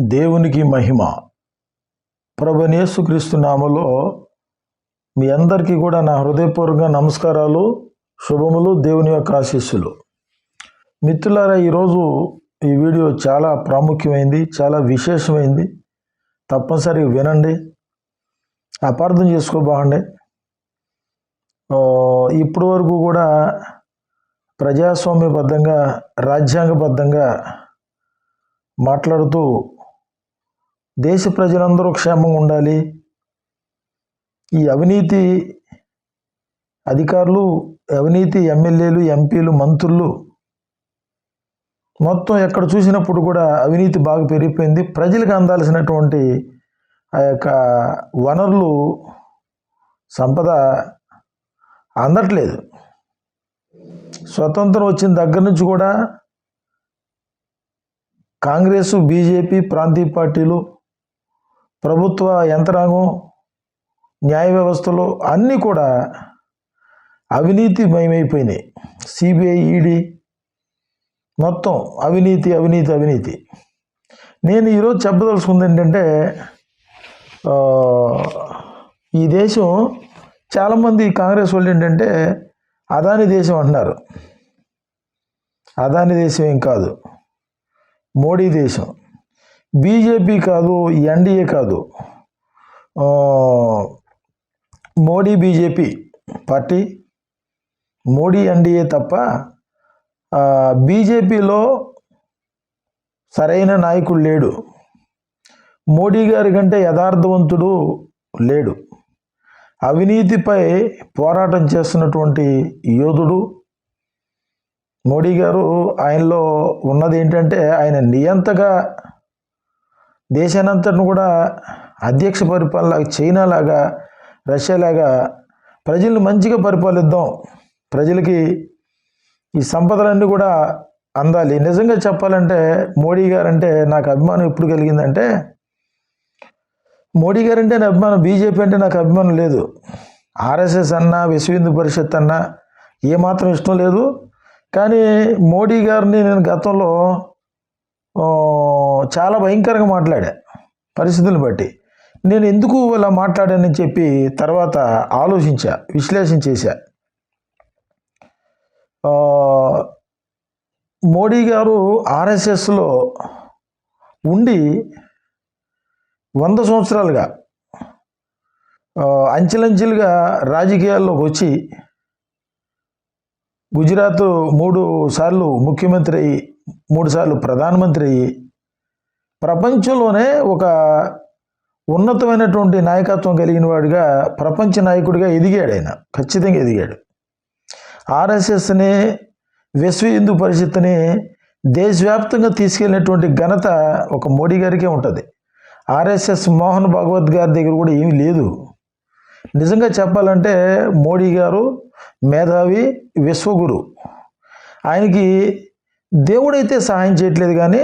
దేవునికి మహిమ. ప్రభువైన యేసుక్రీస్తు నామములో మీ అందరికీ కూడా నా హృదయపూర్వక నమస్కారాలు, శుభములు, దేవుని యొక్క ఆశీస్సులు. మిత్రులారా, ఈరోజు ఈ వీడియో చాలా ప్రాముఖ్యమైంది, చాలా విశేషమైంది. తప్పనిసరిగా వినండి, అపార్థం చేసుకోబాగండి. ఇప్పటి వరకు కూడా ప్రజాస్వామ్యబద్ధంగా, రాజ్యాంగబద్ధంగా మాట్లాడుతూ దేశ ప్రజలందరూ క్షేమంగా ఉండాలి, ఈ అవినీతి అధికారులు, అవినీతి ఎమ్మెల్యేలు, ఎంపీలు, మంత్రులు మొత్తం ఎక్కడ చూసినప్పుడు కూడా అవినీతి బాగా పెరిగిపోయింది. ప్రజలకు అందాల్సినటువంటి ఆ యొక్క వనరులు, సంపద అందట్లేదు. స్వతంత్రం వచ్చిన దగ్గర నుంచి కూడా కాంగ్రెసు, బీజేపీ, ప్రాంతీయ పార్టీలు, ప్రభుత్వ యంత్రాంగం, న్యాయ వ్యవస్థలు అన్నీ కూడా అవినీతి మయమైపోయినాయి. సిబిఐ, ఈడీ మొత్తం అవినీతి అవినీతి అవినీతి. నేను ఈరోజు చెప్పదలుచుకుంది ఏంటంటే, ఈ దేశం చాలామంది కాంగ్రెస్ వాళ్ళు ఏంటంటే అదాని దేశం అంటున్నారు. అదాని దేశం ఏం కాదు, మోడీ దేశం. బీజేపీ కాదు, ఎన్డీఏ కాదు, Modi BJP party, Modi NDA తప్ప బీజేపీలో సరైన నాయకుడు లేడు. మోడీ గారి కంటే యథార్థవంతుడు లేడు. అవినీతిపై పోరాటం చేస్తున్నటువంటి యోధుడు మోడీ గారు. ఆయనలో ఉన్నది ఏంటంటే, ఆయన నియంతగా దేశానంతటిని కూడా అధ్యక్ష పరిపాలన, చైనాలాగా, రష్యాలాగా ప్రజల్ని మంచిగా పరిపాలిద్దాం, ప్రజలకి ఈ సంపదలన్నీ కూడా అందాలి. నిజంగా చెప్పాలంటే మోడీ గారు అంటే నాకు అభిమానం ఎప్పుడు కలిగిందంటే, మోడీ గారు అంటే నా అభిమానం, బీజేపీ అంటే నాకు అభిమానం లేదు. ఆర్ఎస్ఎస్ అన్నా, విశ్వ హిందూ పరిషత్ అన్నా ఏమాత్రం ఇష్టం లేదు. కానీ మోడీ గారిని నేను గతంలో చాలా భయంకరంగా మాట్లాడా, పరిస్థితులను బట్టి. నేను ఎందుకు ఇలా మాట్లాడానని చెప్పి తర్వాత ఆలోచించా, విశ్లేషణ చేశా. మోడీ గారు ఆర్ఎస్ఎస్లో ఉండి 100 సంవత్సరాలుగా అంచెలంచెలుగా రాజకీయాల్లోకి వచ్చి గుజరాత్ 3 సార్లు ముఖ్యమంత్రి అయ్యి, 3 సార్లు ప్రధానమంత్రి అయ్యి, ప్రపంచంలోనే ఒక ఉన్నతమైనటువంటి నాయకత్వం కలిగిన వాడిగా, ప్రపంచ నాయకుడిగా ఎదిగాడు. ఆయన ఖచ్చితంగా ఎదిగాడు. ఆర్ఎస్ఎస్ని, విశ్వ హిందూ పరిషత్ని దేశవ్యాప్తంగా తీసుకెళ్ళినటువంటి ఘనత ఒక మోడీ గారికే ఉంటుంది. ఆర్ఎస్ఎస్ మోహన్ భగవత్ గారి దగ్గర కూడా ఏమీ లేదు. నిజంగా చెప్పాలంటే మోడీ గారు మేధావి, విశ్వగురు. ఆయనకి దేవుడైతే సహాయం చేయట్లేదు, కానీ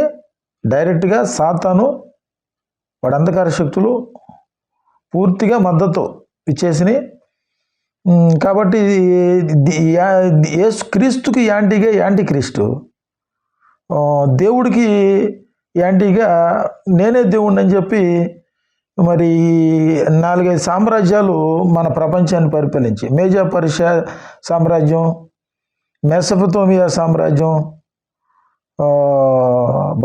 డైరెక్ట్గా సాతాను, వాడి అంధకార శక్తులు పూర్తిగా మద్దతు ఇచ్చేసినాయి. కాబట్టి క్రీస్తుకి యాంటీగా యాంటీ క్రీస్తు, దేవుడికి యాంటీగా నేనే దేవుడిని అని చెప్పి మరి 4-5 సామ్రాజ్యాలు మన ప్రపంచాన్ని పరిపాలించి, మేజా పర్షియా సామ్రాజ్యం, మెసొపొతేమియా సామ్రాజ్యం,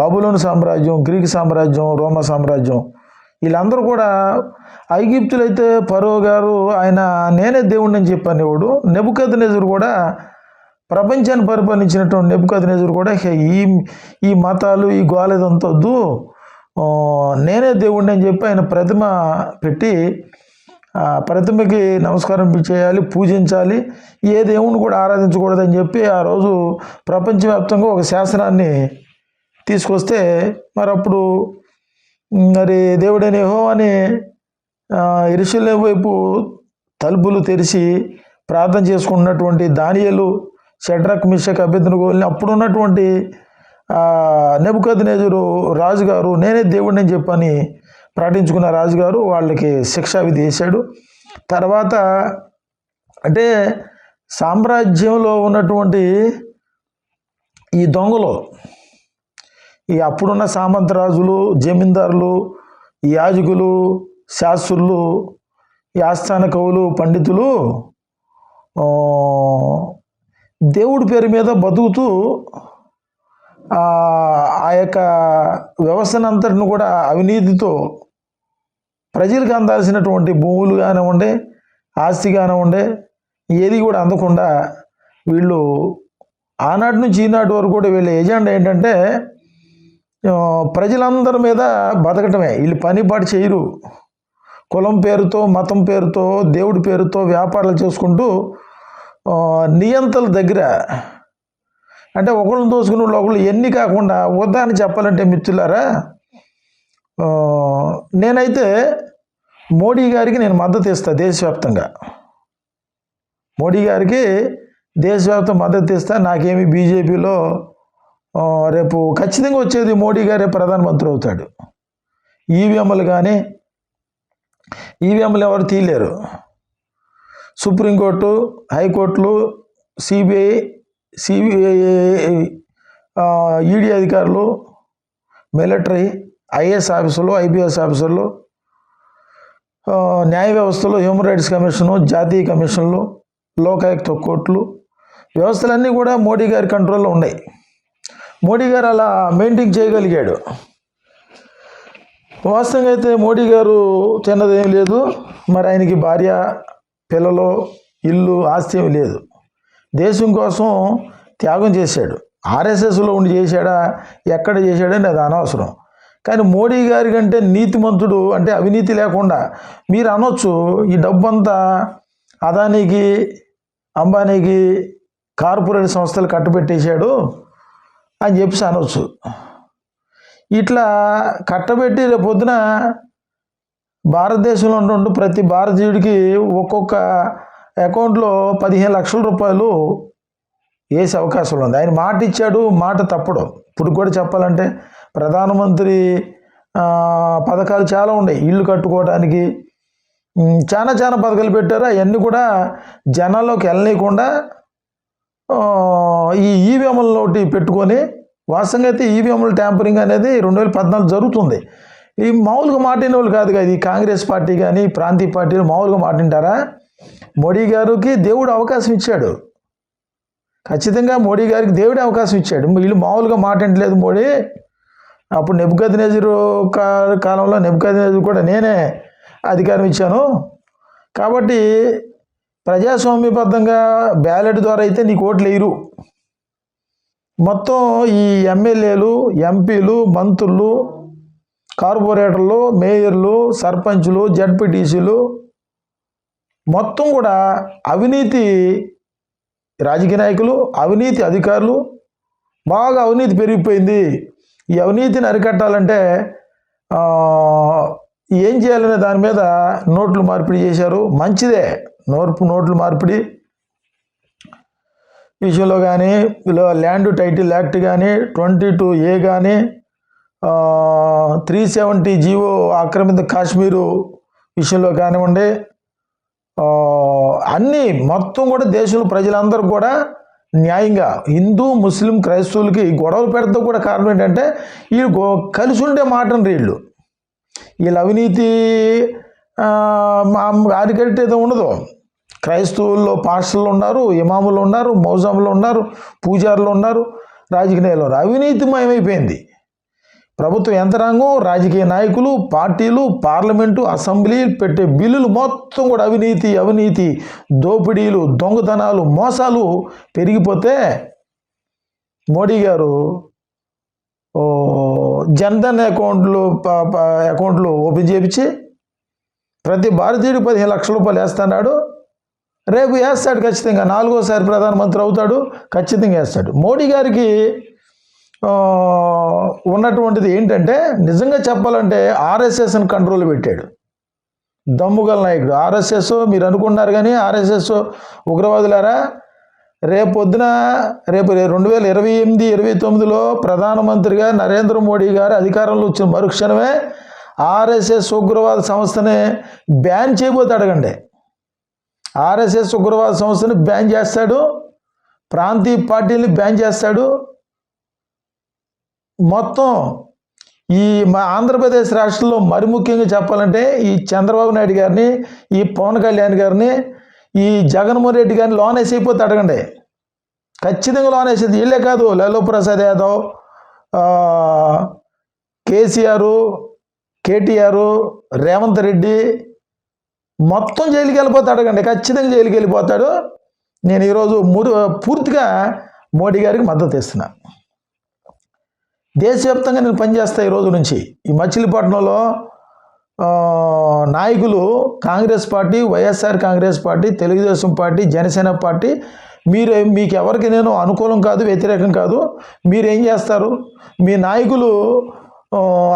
బాబులోను సామ్రాజ్యం, గ్రీక్ సామ్రాజ్యం, రోమా సామ్రాజ్యం, వీళ్ళందరూ కూడా ఐగుప్తులైతే ఫరో గారు ఆయన నేనే దేవుడిని అని చెప్పనేవాడు. నెబుకద్నెజరు కూడా ప్రపంచాన్ని పరిపాలించినటువంటి నెబుకద్నెజరు కూడా ఈ మతాలు, ఈ గోలెదంతా వద్దు, నేనే దేవుడిని అని చెప్పి ఆయన ప్రతిమ పెట్టి, ప్రతిమకి నమస్కారం చేయాలి, పూజించాలి, ఏ దేవుడిని కూడా ఆరాధించకూడదని చెప్పి ఆ రోజు ప్రపంచవ్యాప్తంగా ఒక శాసనాన్ని తీసుకొస్తే, మరి అప్పుడు మరి దేవుడైన యెహోవాని యెరూషలేము వైపు తలుపులు తెరిచి ప్రార్థన చేసుకున్నటువంటి దానియేలు, షడ్రక్, మిషక్, అబేద్నెగోని అప్పుడున్నటువంటి నెబుకద్నెజరు రాజుగారు నేనే దేవుడిని అని చెప్పని ప్రకటించుకున్న రాజుగారు వాళ్ళకి శిక్షా విధి చేశాడు. తర్వాత అంటే సామ్రాజ్యంలో ఉన్నటువంటి ఈ దొంగలు, ఈ అప్పుడున్న సామంతరాజులు, జమీందారులు, యాజకులు, శాస్త్రులు, ఈ ఆస్థాన కవులు, పండితులు దేవుడి పేరు మీద బతుకుతూ ఆ యొక్క వ్యవస్థనంతటిని కూడా అవినీతితో ప్రజలకు అందాల్సినటువంటి భూములు కానివ్వండి, ఆస్తి కానివ్వండి, ఏది కూడా అందకుండా వీళ్ళు ఆనాటి నుంచి ఈనాటి వరకు కూడా వీళ్ళ ఎజెండా ఏంటంటే ప్రజలందరి మీద బతకటమే. వీళ్ళు పని పాటు చేయరు. కులం పేరుతో, మతం పేరుతో, దేవుడి పేరుతో వ్యాపారాలు చేసుకుంటూ నియంతల దగ్గర అంటే ఒకళ్ళని దోసుకుని ఒకళ్ళు ఎన్ని కాకుండా ఉదాహరణ చెప్పాలంటే మిత్రులారా, నేనైతే మోడీ గారికి నేను మద్దతు ఇస్తాను. దేశవ్యాప్తంగా మోడీ గారికి దేశవ్యాప్తం మద్దతు ఇస్తా. నాకేమి బీజేపీలో రేపు ఖచ్చితంగా వచ్చేది మోడీ గారే ప్రధానమంత్రి అవుతాడు. ఈవీఎంలు కానీ ఈవీఎంలు ఎవరు తీయలేరు. సుప్రీంకోర్టు, హైకోర్టులు, సిబిఐ, ఈడీ అధికారులు, మిలిటరీ, ఐఏఎస్ ఆఫీసర్లు, ఐపీఎస్ ఆఫీసర్లు, న్యాయ వ్యవస్థలు, హ్యూమన్ రైట్స్ కమిషను, జాతీయ కమిషన్లు, లోకాయుక్త కోర్టులు, వ్యవస్థలన్నీ కూడా మోడీ గారి కంట్రోల్లో ఉన్నాయి. మోడీ గారు అలా మెయింటైన్ చేయగలిగాడు. వాస్తవంగా అయితే మోడీ గారు తిన్నదేం లేదు. మరి ఆయనకి భార్య, పిల్లలు, ఇల్లు, ఆస్తి ఏమి లేదు. దేశం కోసం త్యాగం చేశాడు. ఆర్ఎస్ఎస్లో ఉండి చేశాడా, ఎక్కడ చేశాడని అది అనవసరం. కానీ మోడీ గారి కంటే నీతిమంతుడు అంటే అవినీతి లేకుండా మీరు అనొచ్చు, ఈ డబ్బంతా అదానికి, అంబానీకి, కార్పొరేట్ సంస్థలు కట్టబెట్టేశాడు అని చెప్పేసి అనొచ్చు. ఇట్లా కట్టబెట్టి రేపు పొద్దున భారతదేశంలో ఉంటూ ప్రతి భారతీయుడికి ఒక్కొక్క అకౌంట్లో 15 లక్షల రూపాయలు వేసే అవకాశం ఉంది. ఆయన మాట ఇచ్చాడు, మాట తప్పడు. ఇప్పుడు కూడా చెప్పాలంటే ప్రధానమంత్రి పథకాలు చాలా ఉన్నాయి. ఇల్లు కట్టుకోవడానికి చాలా పథకాలు పెట్టారు. అవన్నీ కూడా జనాల్లోకి వెళ్ళనీయకుండా ఈ ఈవీఎంలతోటి పెట్టుకొని, వాస్తవంగా అయితే ఈవీఎంల ట్యాంపరింగ్ అనేది 2014 జరుగుతుంది. ఈ మామూలుగా మాట్లాడిన వాళ్ళు కాదు కదా. ఈ కాంగ్రెస్ పార్టీ కానీ ప్రాంతీయ పార్టీలు మామూలుగా మాట్లాడింటారా? మోడీ గారికి దేవుడు అవకాశం ఇచ్చాడు. ఖచ్చితంగా మోడీ గారికి దేవుడే అవకాశం ఇచ్చాడు. వీళ్ళు మామూలుగా మాట్లాడలేదు మోడీ. అప్పుడు నెబుకద్నెజరు కాలంలో నెబుకద్నెజరు కూడా నేనే అధికారం ఇచ్చాను. కాబట్టి ప్రజాస్వామ్యబద్ధంగా బ్యాలెట్ ద్వారా అయితే నీకు ఓట్లు వేయరు. మొత్తం ఈ ఎమ్మెల్యేలు, ఎంపీలు, మంత్రులు, కార్పొరేటర్లు, మేయర్లు, సర్పంచులు, జడ్పీటీసీలు మొత్తం కూడా అవినీతి రాజకీయ నాయకులు, అవినీతి అధికారులు, బాగా అవినీతి పెరిగిపోయింది. ఈ అవినీతిని అరికట్టాలంటే ఏం చేయాలనే దాని మీద నోట్లు మార్పిడి చేశారు. మంచిదే, నోట్లు మార్పిడి విషయంలో కానీ, ల్యాండ్ టైటిల్ యాక్ట్ కానీ, 22A కానీ, 370 జీవో ఆక్రమిత కాశ్మీరు విషయంలో కానివ్వండి, అన్నీ మొత్తం కూడా దేశంలో ప్రజలందరూ కూడా న్యాయంగా, హిందూ, ముస్లిం, క్రైస్తవులకి గొడవలు పెడతా కూడా కారణం ఏంటంటే వీళ్ళు కలిసి ఉండే మాటను వీళ్ళు అవినీతి అరికట్టేదో ఉండదు. క్రైస్తవుల్లో పాస్టర్లు ఉన్నారు, ఇమాములు ఉన్నారు, మౌజాములు ఉన్నారు, పూజారులు ఉన్నారు, రాజకీయాలు ఉన్నారు. అవినీతిమయమైపోయింది ప్రభుత్వ యంత్రాంగం, రాజకీయ నాయకులు, పార్టీలు, పార్లమెంటు, అసెంబ్లీ పెట్టే బిల్లులు మొత్తం కూడా అవినీతి, దోపిడీలు, దొంగతనాలు, మోసాలు పెరిగిపోతే మోడీ గారు జన్ధన్ అకౌంట్లు ఓపెన్ చేయించి ప్రతి భారతీయుడికి 15 లక్షల రూపాయలు వేస్తున్నాడు. రేపు వేస్తాడు ఖచ్చితంగా. 4వసారి ప్రధానమంత్రి అవుతాడు, ఖచ్చితంగా వేస్తాడు. మోడీ గారికి ఉన్నటువంటిది ఏంటంటే నిజంగా చెప్పాలంటే ఆర్ఎస్ఎస్ని కంట్రోల్ పెట్టాడు. దమ్ముగల నాయకుడు. ఆర్ఎస్ఎస్ మీరు అనుకున్నారు కానీ ఆర్ఎస్ఎస్ ఉగ్రవాదులారా, రేపు 2028-29లో ప్రధానమంత్రిగా నరేంద్ర మోడీ గారు అధికారంలో వచ్చిన మరుక్షణమే ఆర్ఎస్ఎస్ ఉగ్రవాద సంస్థని బ్యాన్ చేయబోతే అడగండి. ఆర్ఎస్ఎస్ ఉగ్రవాద సంస్థని బ్యాన్ చేస్తాడు, ప్రాంతీయ పార్టీని బ్యాన్ చేస్తాడు. మొత్తం ఈ మా ఆంధ్రప్రదేశ్ రాష్ట్రంలో మరి ముఖ్యంగా చెప్పాలంటే ఈ చంద్రబాబు నాయుడు గారిని, ఈ పవన్ కళ్యాణ్ గారిని, ఈ జగన్మోహన్ రెడ్డి గారిని లోన్ వేసిపోతే అడగండి, ఖచ్చితంగా లోన్ వేసేది. వీళ్ళే కాదు, లాలూ ప్రసాద్ యాదవ్, కేసీఆర్, కేటీఆర్, రేవంత్ రెడ్డి మొత్తం జైలుకి వెళ్ళిపోతాడు. అడగండి, ఖచ్చితంగా జైలుకి వెళ్ళిపోతాడు. నేను ఈరోజు పూర్తిగా మోడీ గారికి మద్దతు ఇస్తున్నా. దేశవ్యాప్తంగా నేను పనిచేస్తాను ఈరోజు నుంచి. ఈ మచిలీపట్నంలో నాయకులు Congress party, YSR Congress party, Telugu Desam party, Janasena party, మీకు ఎవరికి నేను అనుకూలం కాదు, వ్యతిరేకం కాదు. మీరేం చేస్తారు? మీ నాయకులు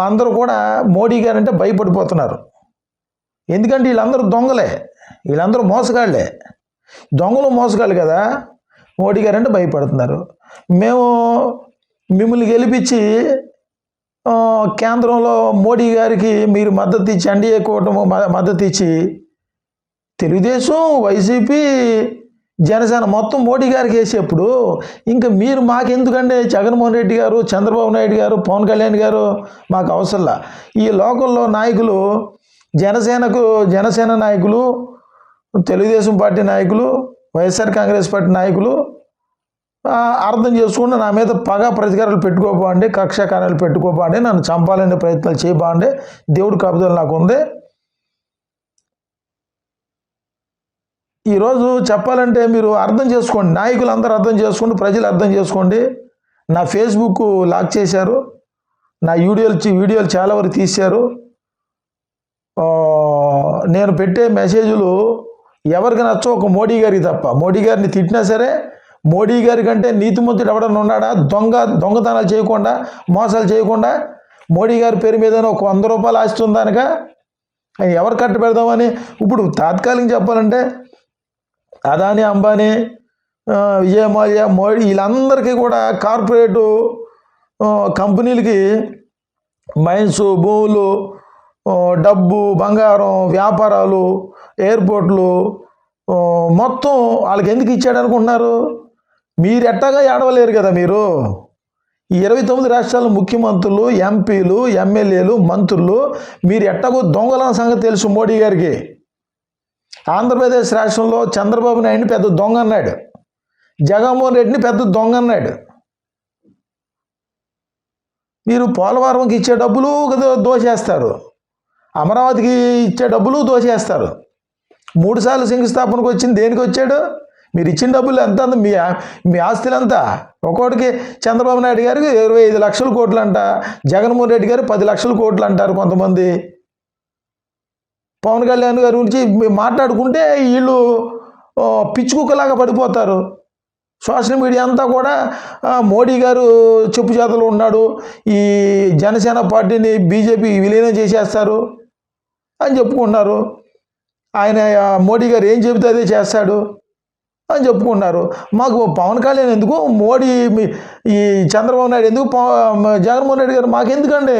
అందరూ కూడా మోడీ గారంటే భయపడిపోతున్నారు. ఎందుకంటే వీళ్ళందరూ దొంగలే, వీళ్ళందరూ మోసగాళ్ళే, దొంగలు మోసగాళ్ళు కదా. మోడీ గారంటే భయపడుతున్నారు. మేము మిమ్మల్ని గెలిపించి కేంద్రంలో మోడీ గారికి మీరు మద్దతు ఇచ్చి, ఎన్డీఏ కూటమి మద్దతు ఇచ్చి, తెలుగుదేశం, వైసీపీ, జనసేన మొత్తం మోడీ గారికి వేసేప్పుడు ఇంకా మీరు మాకెందుకంటే జగన్మోహన్ రెడ్డి గారు, చంద్రబాబు నాయుడు గారు, పవన్ కళ్యాణ్ గారు మాకు అవసరంలా. ఈ లోకల్లో నాయకులు, జనసేన నాయకులు, తెలుగుదేశం పార్టీ నాయకులు, వైఎస్ఆర్ కాంగ్రెస్ పార్టీ నాయకులు అర్థం చేసుకుంటే నా మీద పగా ప్రతికారాలు పెట్టుకోబాండి, కక్షాకారాలు పెట్టుకోబాండి, నన్ను చంపాలనే ప్రయత్నాలు చేయబాండి, దేవుడి కాపుదల నాకు ఉంది. ఈరోజు చెప్పాలంటే మీరు అర్థం చేసుకోండి, నాయకులు అందరూ అర్థం చేసుకోండి, ప్రజలు అర్థం చేసుకోండి. నా ఫేస్బుక్ లాక్ చేశారు, నా వీడియోలు చాలా వరకు తీశారు. నేను పెట్టే మెసేజ్లు ఎవరికి నచ్చో ఒక మోడీ గారికి తప్ప. మోడీ గారిని తిట్టినా సరే, మోడీ గారి కంటే నీతిమంతుడు ఎవడన్నా ఉన్నాడా? దొంగతనాలు చేయకుండా, మోసాలు చేయకుండా, మోడీ గారి పేరు మీద ఒక 100 రూపాయలు ఆస్తి ఉందనక ఆయన ఎవరు కట్ట పెడదామని. ఇప్పుడు తాత్కాలికంగా చెప్పాలంటే అదానీ, అంబానీ, విజయ్ మాల్యా, మోడీ వీళ్ళందరికీ కూడా కార్పొరేటు కంపెనీలకి మైన్స్, భూములు, డబ్బు, బంగారం, వ్యాపారాలు, ఎయిర్పోర్ట్లు మొత్తం వాళ్ళకి ఎందుకు ఇచ్చాడు అనుకుంటున్నారు? మీరు ఎట్టాగా ఏడవలేరు కదా. మీరు ఈ 29 రాష్ట్రాల ముఖ్యమంత్రులు, ఎంపీలు, ఎమ్మెల్యేలు, మంత్రులు మీరు ఎట్టాగో దొంగల సంగతి తెలుసు మోడీ గారికి. ఆంధ్రప్రదేశ్ రాష్ట్రంలో చంద్రబాబు నాయుడిని పెద్ద దొంగ అన్నాడు, జగన్మోహన్ రెడ్డిని పెద్ద దొంగ అన్నాడు. మీరు పోలవరంకి ఇచ్చే డబ్బులు దోచేస్తారు, అమరావతికి ఇచ్చే డబ్బులు దోచేస్తారు. 3 సార్లు శంకుస్థాపనకు వచ్చింది దేనికి వచ్చాడు? మీరు ఇచ్చిన డబ్బులు ఎంత? మీ ఆస్తులంతా ఒక్కోటికి చంద్రబాబు నాయుడు గారికి 25 లక్షల కోట్లు అంట, జగన్మోహన్ రెడ్డి గారు 10 లక్షల కోట్లు అంటారు కొంతమంది. పవన్ కళ్యాణ్ గారి గురించి మాట్లాడుకుంటే వీళ్ళు పిచ్చుకుక్కలాగా పడిపోతారు. సోషల్ మీడియా అంతా కూడా మోడీ గారు చెప్పు చేతలు ఉన్నాడు, ఈ జనసేన పార్టీని బీజేపీ విలీనం చేసేస్తారు అని చెప్పుకుంటున్నారు. ఆయన మోడీ గారు ఏం చెబితే అదే చేస్తాడు అని చెప్పుకుంటున్నారు. మాకు పవన్ కళ్యాణ్ ఎందుకు, మోడీ ఈ చంద్రబాబు నాయుడు ఎందుకు, జగన్మోహన్ రెడ్డి గారు మాకెందుకండి?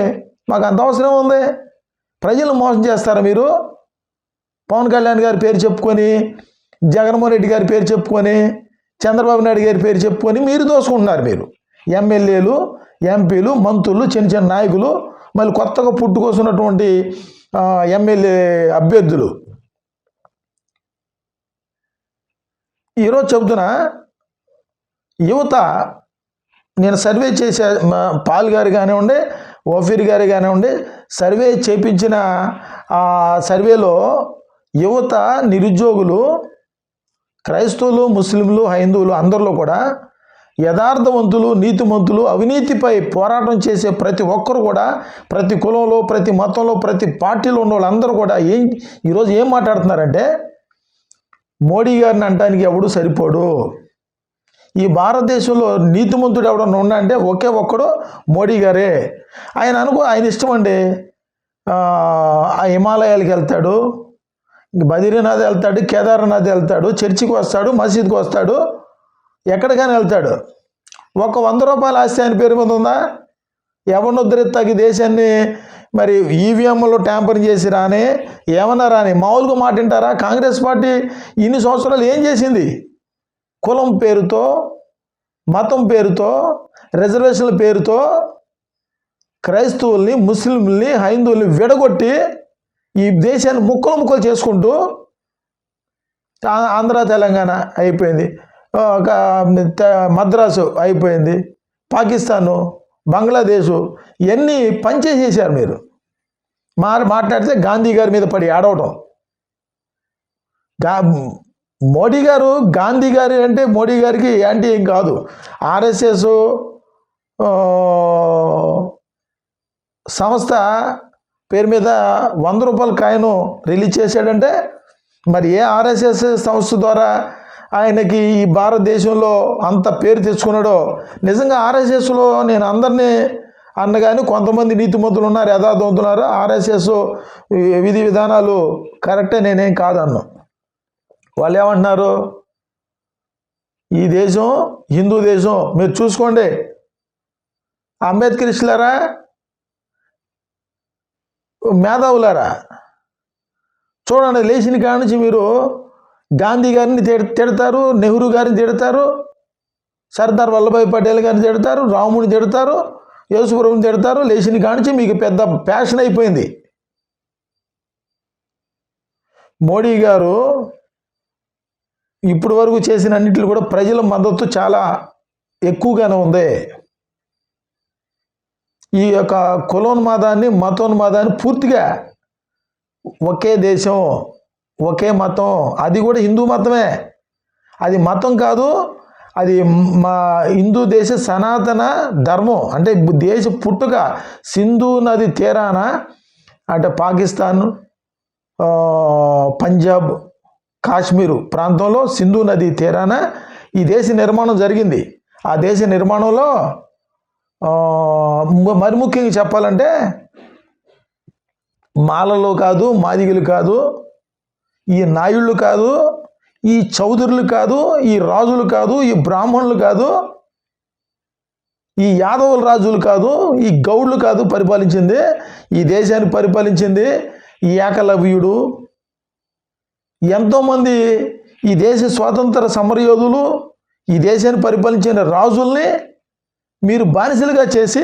మాకు అంత అవసరం ఉంది? ప్రజలను మోసం చేస్తారా మీరు? పవన్ కళ్యాణ్ గారి పేరు చెప్పుకొని, జగన్మోహన్ రెడ్డి గారి పేరు చెప్పుకొని, చంద్రబాబు నాయుడు గారి పేరు చెప్పుకొని మీరు దోసుకుంటున్నారు. మీరు ఎమ్మెల్యేలు, ఎంపీలు, మంత్రులు, చిన్న చిన్న నాయకులు, మళ్ళీ కొత్తగా పుట్టుకొస్తున్నటువంటి ఎమ్మెల్యే అభ్యర్థులు. ఈరోజు చెబుతున్నా, యువత నేను సర్వే చేసే పాల్ గారు కానివ్వండి, ఓఫీర్ గారు కానివ్వండి, సర్వే చేయించిన ఆ సర్వేలో యువత, నిరుద్యోగులు, క్రైస్తవులు, ముస్లింలు, హైందువులు అందరిలో కూడా యథార్థవంతులు, నీతిమంతులు, అవినీతిపై పోరాటం చేసే ప్రతి ఒక్కరు కూడా, ప్రతి కులంలో, ప్రతి మతంలో, ప్రతి పార్టీలో ఉన్న వాళ్ళందరూ కూడా ఈరోజు ఏం మాట్లాడుతున్నారంటే, మోడీ గారిని అంటానికి ఎవడు సరిపోడు, ఈ భారతదేశంలో నీతిమంతుడు ఎవడన్నా ఉన్నా అంటే ఒకే ఒక్కడు మోడీ గారే. ఆయన ఇష్టం అండి. ఆ హిమాలయాలకు వెళ్తాడు, బద్రీనాథ్ వెళ్తాడు, కేదార్నాథ్ వెళ్తాడు, చర్చికి వస్తాడు, మసీద్కి వస్తాడు, ఎక్కడికైనా వెళ్తాడు. ఒక 100 రూపాయల ఆస్తి ఆయన పేరు మీద ఉందా? ఎవరిని ఉద్ధరిస్తాకి దేశాన్ని మరి ఈవీఎంలో ట్యాంపరింగ్ చేసి రాని, ఏమన్నా రాని, మామూలుగా మాట వింటారా? కాంగ్రెస్ పార్టీ ఇన్ని సంవత్సరాలు ఏం చేసింది? కులం పేరుతో, మతం పేరుతో, రిజర్వేషన్ల పేరుతో క్రైస్తవుల్ని, ముస్లింల్ని, హైందువుల్ని విడగొట్టి ఈ దేశాన్ని ముక్కలు ముక్కలు చేసుకుంటూ ఆంధ్ర తెలంగాణ అయిపోయింది, మద్రాసు అయిపోయింది, పాకిస్తాను, బంగ్లాదేశు ఇవన్నీ పనిచేసేసారు. మీరు మాట్లాడితే గాంధీ గారి మీద పడి ఆడవటం. మోడీ గారు గాంధీ గారి అంటే మోడీ గారికి యాంటీ ఏం కాదు. ఆర్ఎస్ఎస్ సంస్థ పేరు మీద 100 రూపాయల కాయిన్ రిలీజ్ చేశాడంటే మరి ఏ ఆర్ఎస్ఎస్ సంస్థ ద్వారా ఆయనకి ఈ భారతదేశంలో అంత పేరు తెచ్చుకున్నాడో. నిజంగా ఆర్ఎస్ఎస్లో నేను అందరినీ అన్నగాని కొంతమంది నీతిమంతులు ఉన్నారు, యథార్థవంతులు ఉన్నారు. ఆర్ఎస్ఎస్ విధి విధానాలు కరెక్టే, నేనేం కాదన్ను. వాళ్ళు ఏమంటున్నారు, ఈ దేశం హిందూ దేశం, మీరు చూసుకోండి. అంబేద్కరిస్టులారా, మేధావులారా చూడండి, లేచిన కాడ నుంచి మీరు గాంధీ గారిని తిడతారు, నెహ్రూ గారిని తిడతారు, సర్దార్ వల్లభాయ్ పటేల్ గారిని తిడతారు, రాముని తిడతారు, యేసుప్రభుని తిడతారు. లేచిన కాడ నుంచి మీకు పెద్ద ప్యాషన్ అయిపోయింది. మోడీ గారు ఇప్పటి వరకు చేసిన అన్నింటిలో కూడా ప్రజల మద్దతు చాలా ఎక్కువగానే ఉంది. ఈ యొక్క కులోన్మాదాన్ని, మతోన్మాదాన్ని పూర్తిగా ఒకే దేశం, ఒకే మతం, అది కూడా హిందూ మతమే, అది మతం కాదు, అది మా హిందూ దేశ సనాతన ధర్మం. అంటే దేశ పుట్టుక సింధు నది తీరాన, అంటే పాకిస్తాన్, పంజాబ్, కాశ్మీరు ప్రాంతంలో సింధు నది తీరాన ఈ దేశ నిర్మాణం జరిగింది. ఆ దేశ నిర్మాణంలో మరి ముఖ్యంగా చెప్పాలంటే మాలలు కాదు, మాదిగలు కాదు, ఈ నాయుళ్ళు కాదు, ఈ చౌదరులు కాదు, ఈ రాజులు కాదు, ఈ బ్రాహ్మణులు కాదు, ఈ యాదవుల రాజులు కాదు, ఈ గౌడ్లు కాదు పరిపాలించింది. ఈ దేశాన్ని పరిపాలించింది ఈ ఏకలవ్యుడు. ఎంతోమంది ఈ దేశ స్వాతంత్ర సమరయోధులు, ఈ దేశాన్ని పరిపాలించిన రాజుల్ని మీరు బానిసలుగా చేసి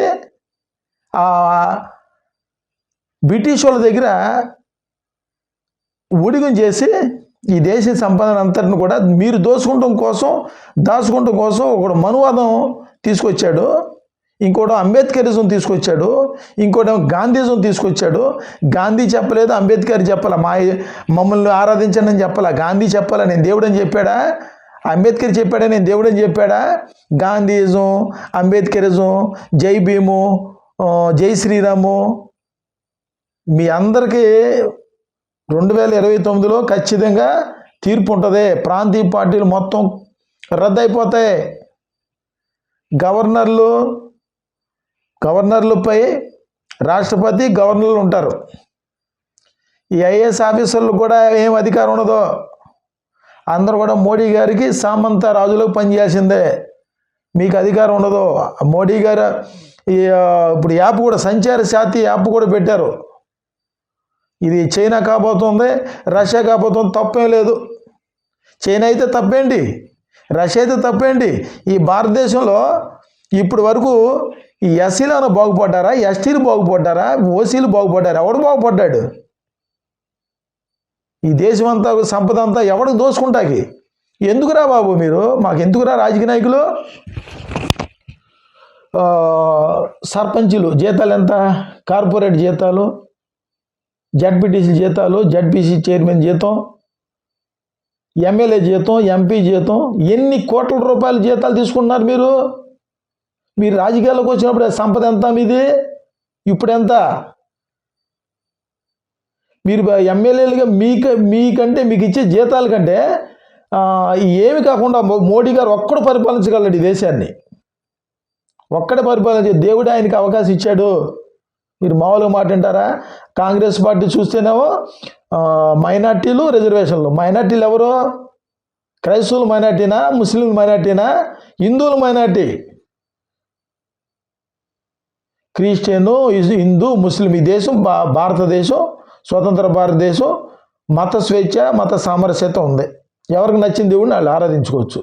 బ్రిటిష్ వాళ్ళ దగ్గర ఊడిగం చేసి ఈ దేశ సంపదన అంతటిని కూడా మీరు దాచుకోవడం కోసం ఒకడు మనువాదం తీసుకొచ్చాడు, ఇంకోటి అంబేద్కరిజం తీసుకొచ్చాడు, ఇంకోటి గాంధీజం తీసుకొచ్చాడు. గాంధీ చెప్పలేదు, అంబేద్కర్ చెప్పాల, మమ్మల్ని ఆరాధించండి అని చెప్పాలా. గాంధీ చెప్పాలా నేను దేవుడని చెప్పాడా? అంబేద్కర్ చెప్పాడా నేను దేవుడని చెప్పాడా? గాంధీజం, అంబేద్కరిజం, జై భీము, జై శ్రీరాము. మీ అందరికీ 2029లో ఖచ్చితంగా తీర్పు ఉంటుంది. ప్రాంతీయ పార్టీలు మొత్తం రద్దయిపోతాయి. గవర్నర్లపై రాష్ట్రపతి, గవర్నర్లు ఉంటారు. ఈ ఐఏఎస్ ఆఫీసర్లు కూడా ఏం అధికారం ఉండదు. అందరూ కూడా మోడీ గారికి సామంత రాజులకు పనిచేయాల్సిందే, మీకు అధికారం ఉండదు. మోడీ గారు ఇప్పుడు యాప్ కూడా, సంచార సాతి యాప్ కూడా పెట్టారు. ఇది చైనా కాబోతుంది, రష్యా కాబోతుంది, తప్పేం లేదు. చైనా అయితే తప్పేంటి, రష్యా అయితే తప్పేంటి. ఈ భారతదేశంలో ఇప్పటి వరకు ఈ ఎస్సీలను బాగుపడ్డారా, ఎస్టీలు బాగుపడ్డారా, ఓసీలు బాగుపడ్డారా? ఎవడు బాగుపడ్డాడు? ఈ దేశం అంతా సంపద అంతా ఎవడికి దోసుకుంటాకి? ఎందుకురా బాబు మీరు, మాకు ఎందుకురా రాజకీయ నాయకులు? సర్పంచులు జీతాలు ఎంత? కార్పొరేట్ జీతాలు, జడ్పీటీసీ జీతాలు, జడ్పీసీ చైర్మన్ జీతం, ఎమ్మెల్యే జీతం, ఎంపీ జీతం, ఎన్ని కోట్ల రూపాయల జీతాలు తీసుకుంటున్నారు మీరు రాజకీయాల్లోకి వచ్చినప్పుడు సంపద ఎంత మీది? ఇప్పుడు ఎంత? మీరు ఎమ్మెల్యేలుగా మీకంటే మీకు ఇచ్చే జీతాల కంటే ఏమి కాకుండా మోడీ గారు ఒక్కడు పరిపాలించగలడు ఈ దేశాన్ని. ఒక్కడే పరిపాలించే దేవుడు ఆయనకి అవకాశం ఇచ్చాడు. మీరు మామూలుగా మాట వింటారా? కాంగ్రెస్ పార్టీ చూస్తేనేమో మైనార్టీలు, రిజర్వేషన్లు. మైనార్టీలు ఎవరు? క్రైస్తవులు మైనార్టీనా, ముస్లింలు మైనార్టీనా, హిందువులు మైనార్టీ? క్రిస్టియను, హిందూ, ముస్లిం. ఈ దేశం భారతదేశం, స్వతంత్ర భారతదేశం, మత స్వేచ్ఛ, మత సామరస్యత ఉంది. ఎవరికి నచ్చిన దేవుడిని వాళ్ళు ఆరాధించుకోవచ్చు.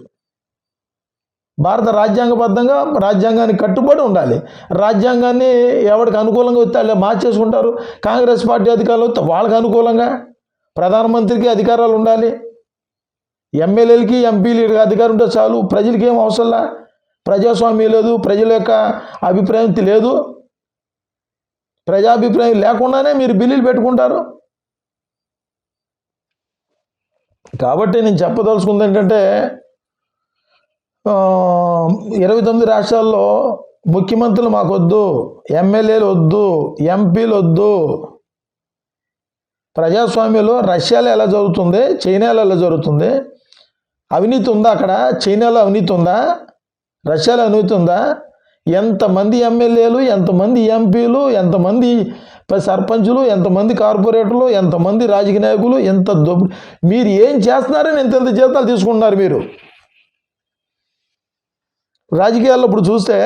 భారత రాజ్యాంగబద్ధంగా రాజ్యాంగానికి కట్టుబడి ఉండాలి. రాజ్యాంగాన్ని ఎవరికి అనుకూలంగా వస్తే వాళ్ళు మార్చేసుకుంటారు. కాంగ్రెస్ పార్టీ అధికారులు వస్తే వాళ్ళకి అనుకూలంగా ప్రధానమంత్రికి అధికారాలు ఉండాలి, ఎమ్మెల్యేలకి ఎంపీలకి అధికారం ఉంటే చాలు. ప్రజలకి ఏం అవసరంలా, ప్రజాస్వామ్యం లేదు, ప్రజల యొక్క అభిప్రాయం లేదు. ప్రజాభిప్రాయం లేకుండానే మీరు బిల్లులు పెట్టుకుంటారు. కాబట్టి నేను చెప్పదలుచుకుంది ఏంటంటే 29 రాష్ట్రాల్లో ముఖ్యమంత్రులు మాకొద్దు, ఎమ్మెల్యేలు వద్దు, ఎంపీలు వద్దు. ప్రజాస్వామ్యంలో రష్యాలో ఎలా జరుగుతుంది, చైనాలో ఎలా జరుగుతుంది? అవినీతి ఉందా అక్కడ? చైనాలో అవినీతి ఉందా? రష్యాలో అవినీతి ఉందా? ఎంతమంది ఎమ్మెల్యేలు, ఎంతమంది ఎంపీలు, ఎంతమంది సర్పంచులు, ఎంతమంది కార్పొరేటర్లు, ఎంతమంది రాజకీయ నాయకులు, ఎంత మీరు ఏం చేస్తున్నారని ఎంత జీతాలు తీసుకుంటున్నారు మీరు? రాజకీయాల్లో ఇప్పుడు చూస్తే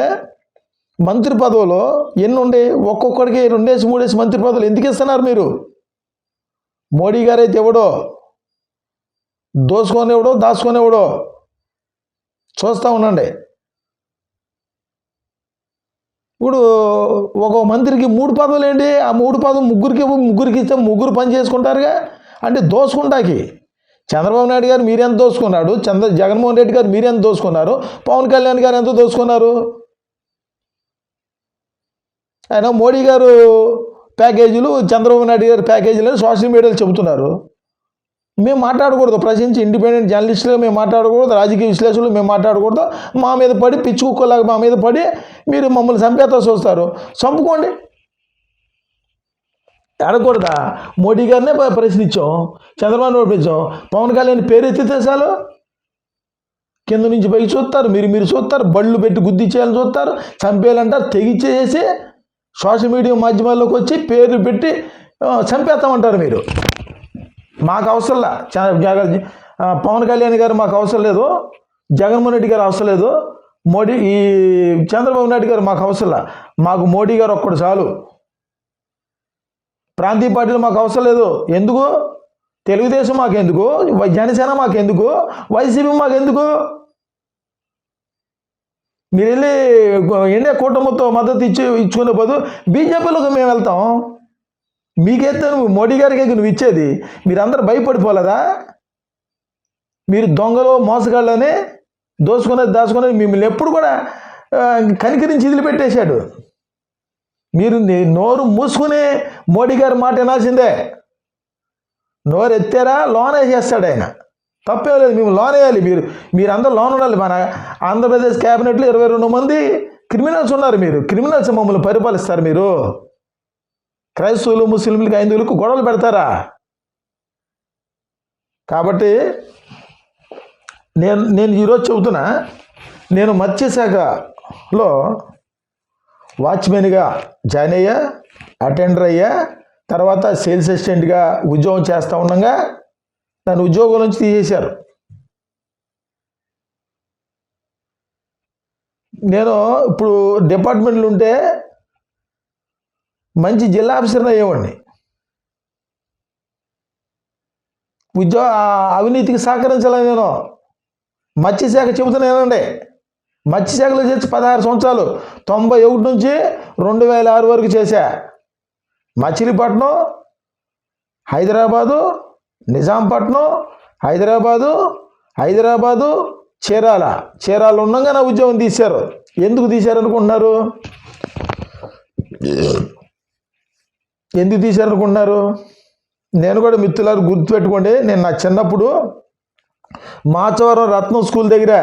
మంత్రి పదవులు ఎన్ని ఉండే, ఒక్కొక్కడికి 2-3 మంత్రి పదవులు ఎందుకు ఇస్తున్నారు మీరు? మోడీ గారు అయితే ఎవడో దోసుకొనేవాడో దాచుకునేవాడో చూస్తూ ఉండండి. ఇప్పుడు ఒక మంత్రికి 3 పదవులు ఏంటి? ఆ 3 పదవులు ముగ్గురికి ఇస్తే ముగ్గురు పని చేసుకుంటారుగా. అంటే దోసుకుంటాకి చంద్రబాబు నాయుడు గారు మీరెంత దోసుకున్నాడు, జగన్మోహన్ రెడ్డి గారు మీరెంత దోసుకున్నారు, పవన్ కళ్యాణ్ గారు ఎంత దోసుకున్నారు? ఆయన మోడీ గారు ప్యాకేజీలు, చంద్రబాబు నాయుడు గారు ప్యాకేజీలు అని సోషల్ మీడియాలో చెబుతున్నారు. మేము మాట్లాడకూడదు, ప్రశ్నించి ఇండిపెండెంట్ జర్నలిస్టులుగా మేము మాట్లాడకూడదు, రాజకీయ విశ్లేషకులు మేము మాట్లాడకూడదు. మా మీద పడి పిచ్చి కుక్కలాగా మా మీద పడి మీరు మమ్మల్ని చంపేతా చూస్తారు. చంపుకోండి, అడగకూడదా? మోడీ గారినే ప్రశ్నించాం, చంద్రబాబు నాయుడు ప్రశ్నించాం, పవన్ కళ్యాణ్ పేరు ఎత్తితే చాలు కింద నుంచి పైకి చూస్తారు, మీరు చూస్తారు, బళ్ళు పెట్టి గుద్ది చేయాలని చూస్తారు, చంపేయాలంటారు, తెగిచ్చేసి సోషల్ మీడియా మాధ్యమాల్లోకి వచ్చి పేర్లు పెట్టి చంపేస్తామంటారు. మీరు మాకు అవసరంలా, పవన్ కళ్యాణ్ గారు మాకు అవసరం లేదు, జగన్మోహన్ రెడ్డి గారు అవసరం లేదు, ఈ చంద్రబాబు నాయుడు గారు మాకు అవసరంలా. మాకు మోడీ గారు ఒక్కడు చాలు. ప్రాంతీయ పార్టీలు మాకు అవసరం లేదు. ఎందుకు? తెలుగుదేశం మాకెందుకు, జనసేన మాకెందుకు, వైసీపీ మాకెందుకు? మీరు వెళ్ళి ఇండియా కూటమితో మద్దతు ఇచ్చుకునే పోదు బీజేపీలోకి మేము వెళ్తాం. మీకైతే మోడీ గారికి నువ్వు ఇచ్చేది, మీరందరూ భయపడిపోలేదా? మీరు దొంగలు మోసగాళ్ళని దాచుకునేది మిమ్మల్ని ఎప్పుడు కూడా కనికరించి వదిలిపెట్టేశాడు. మీరు నోరు మూసుకుని మోడీ గారి మాట వినాల్సిందే. నోరు ఎత్తారా లోన్ వేసేస్తాడు ఆయన, తప్పేం లేదు. మేము లోన్ వేయాలి, మీరందరూ లోన్ ఉండాలి. మన ఆంధ్రప్రదేశ్ క్యాబినెట్లో 22 మంది క్రిమినల్స్ ఉన్నారు. మీరు క్రిమినల్స్ మమ్మల్ని పరిపాలిస్తారు. మీరు క్రైస్తవులు, ముస్లింలకు, హైందువులకు గొడవలు పెడతారా? కాబట్టి నేను ఈరోజు చెబుతున్నా, నేను మత్స్యశాఖలో వాచ్మెన్గా జాయిన్ అయ్యా, అటెండర్ అయ్యా, తర్వాత సేల్స్ అసిస్టెంట్గా ఉద్యోగం చేస్తూ ఉండగా నన్ను ఉద్యోగం నుంచి తీసేశారు. నేను ఇప్పుడు డిపార్ట్మెంట్లు ఉంటే మంచి జిల్లా ఆఫీసర్ని అయ్యేవాడిని. అవినీతికి సహకరించాలని నేను మత్స్యశాఖ చెబుతున్నానండి. మత్స్యశాఖలో చేసి 16 సంవత్సరాలు, 91 నుంచి 2006 వరకు చేశా. మచిలీపట్నం, హైదరాబాదు, నిజాంపట్నం, హైదరాబాదు, చీరాల ఉండగా నా ఉద్యోగం తీశారు. ఎందుకు తీశారనుకుంటున్నారు? నేను కూడా మిత్రులారు గుర్తుపెట్టుకోండి, నేను నా చిన్నప్పుడు మాచవరం రత్నం స్కూల్ దగ్గర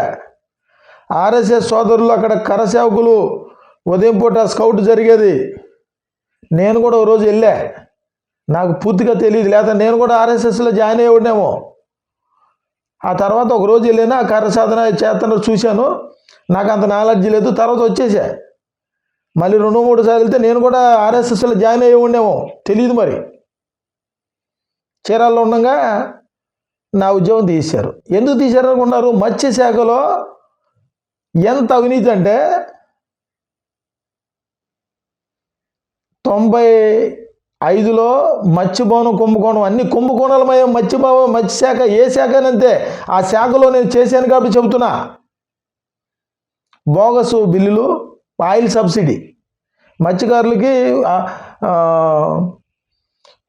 ఆర్ఎస్ఎస్ సోదరులు అక్కడ కరసేవకులు ఉదయం పూట స్కౌట్ జరిగేది. నేను కూడా ఓ రోజు వెళ్ళా, నాకు పూర్తిగా తెలియదు, లేదా నేను కూడా ఆర్ఎస్ఎస్లో జాయిన్ అయ్యేవాడినేమో. ఆ తర్వాత ఒక రోజు వెళ్ళినా కర్ర సాధన చేతన చూశాను, నాకు అంత నాలెడ్జ్ లేదు. తర్వాత వచ్చేసా, మళ్ళీ 2-3 సార్లు వెళ్తే నేను కూడా ఆర్ఎస్ఎస్లో జాయిన్ అయ్యేవాడినేమో, తెలియదు. మరి చీరాల్లో ఉండగా నా ఉద్యోగం తీశారు. ఎందుకు తీశారు అనుకున్నారు? మత్స్యశాఖలో ఎంత అవినీతి అంటే 95లో మత్స్యభవనం కుంభకోణం, అన్ని కుంభకోణాలమయ్యే మత్స్యశాఖ ఏ శాఖ అంతే. ఆ శాఖలో నేను చేశాను కాబట్టి చెబుతున్నా. బోగసు బిల్లులు, ఆయిల్ సబ్సిడీ, మత్స్యకారులకి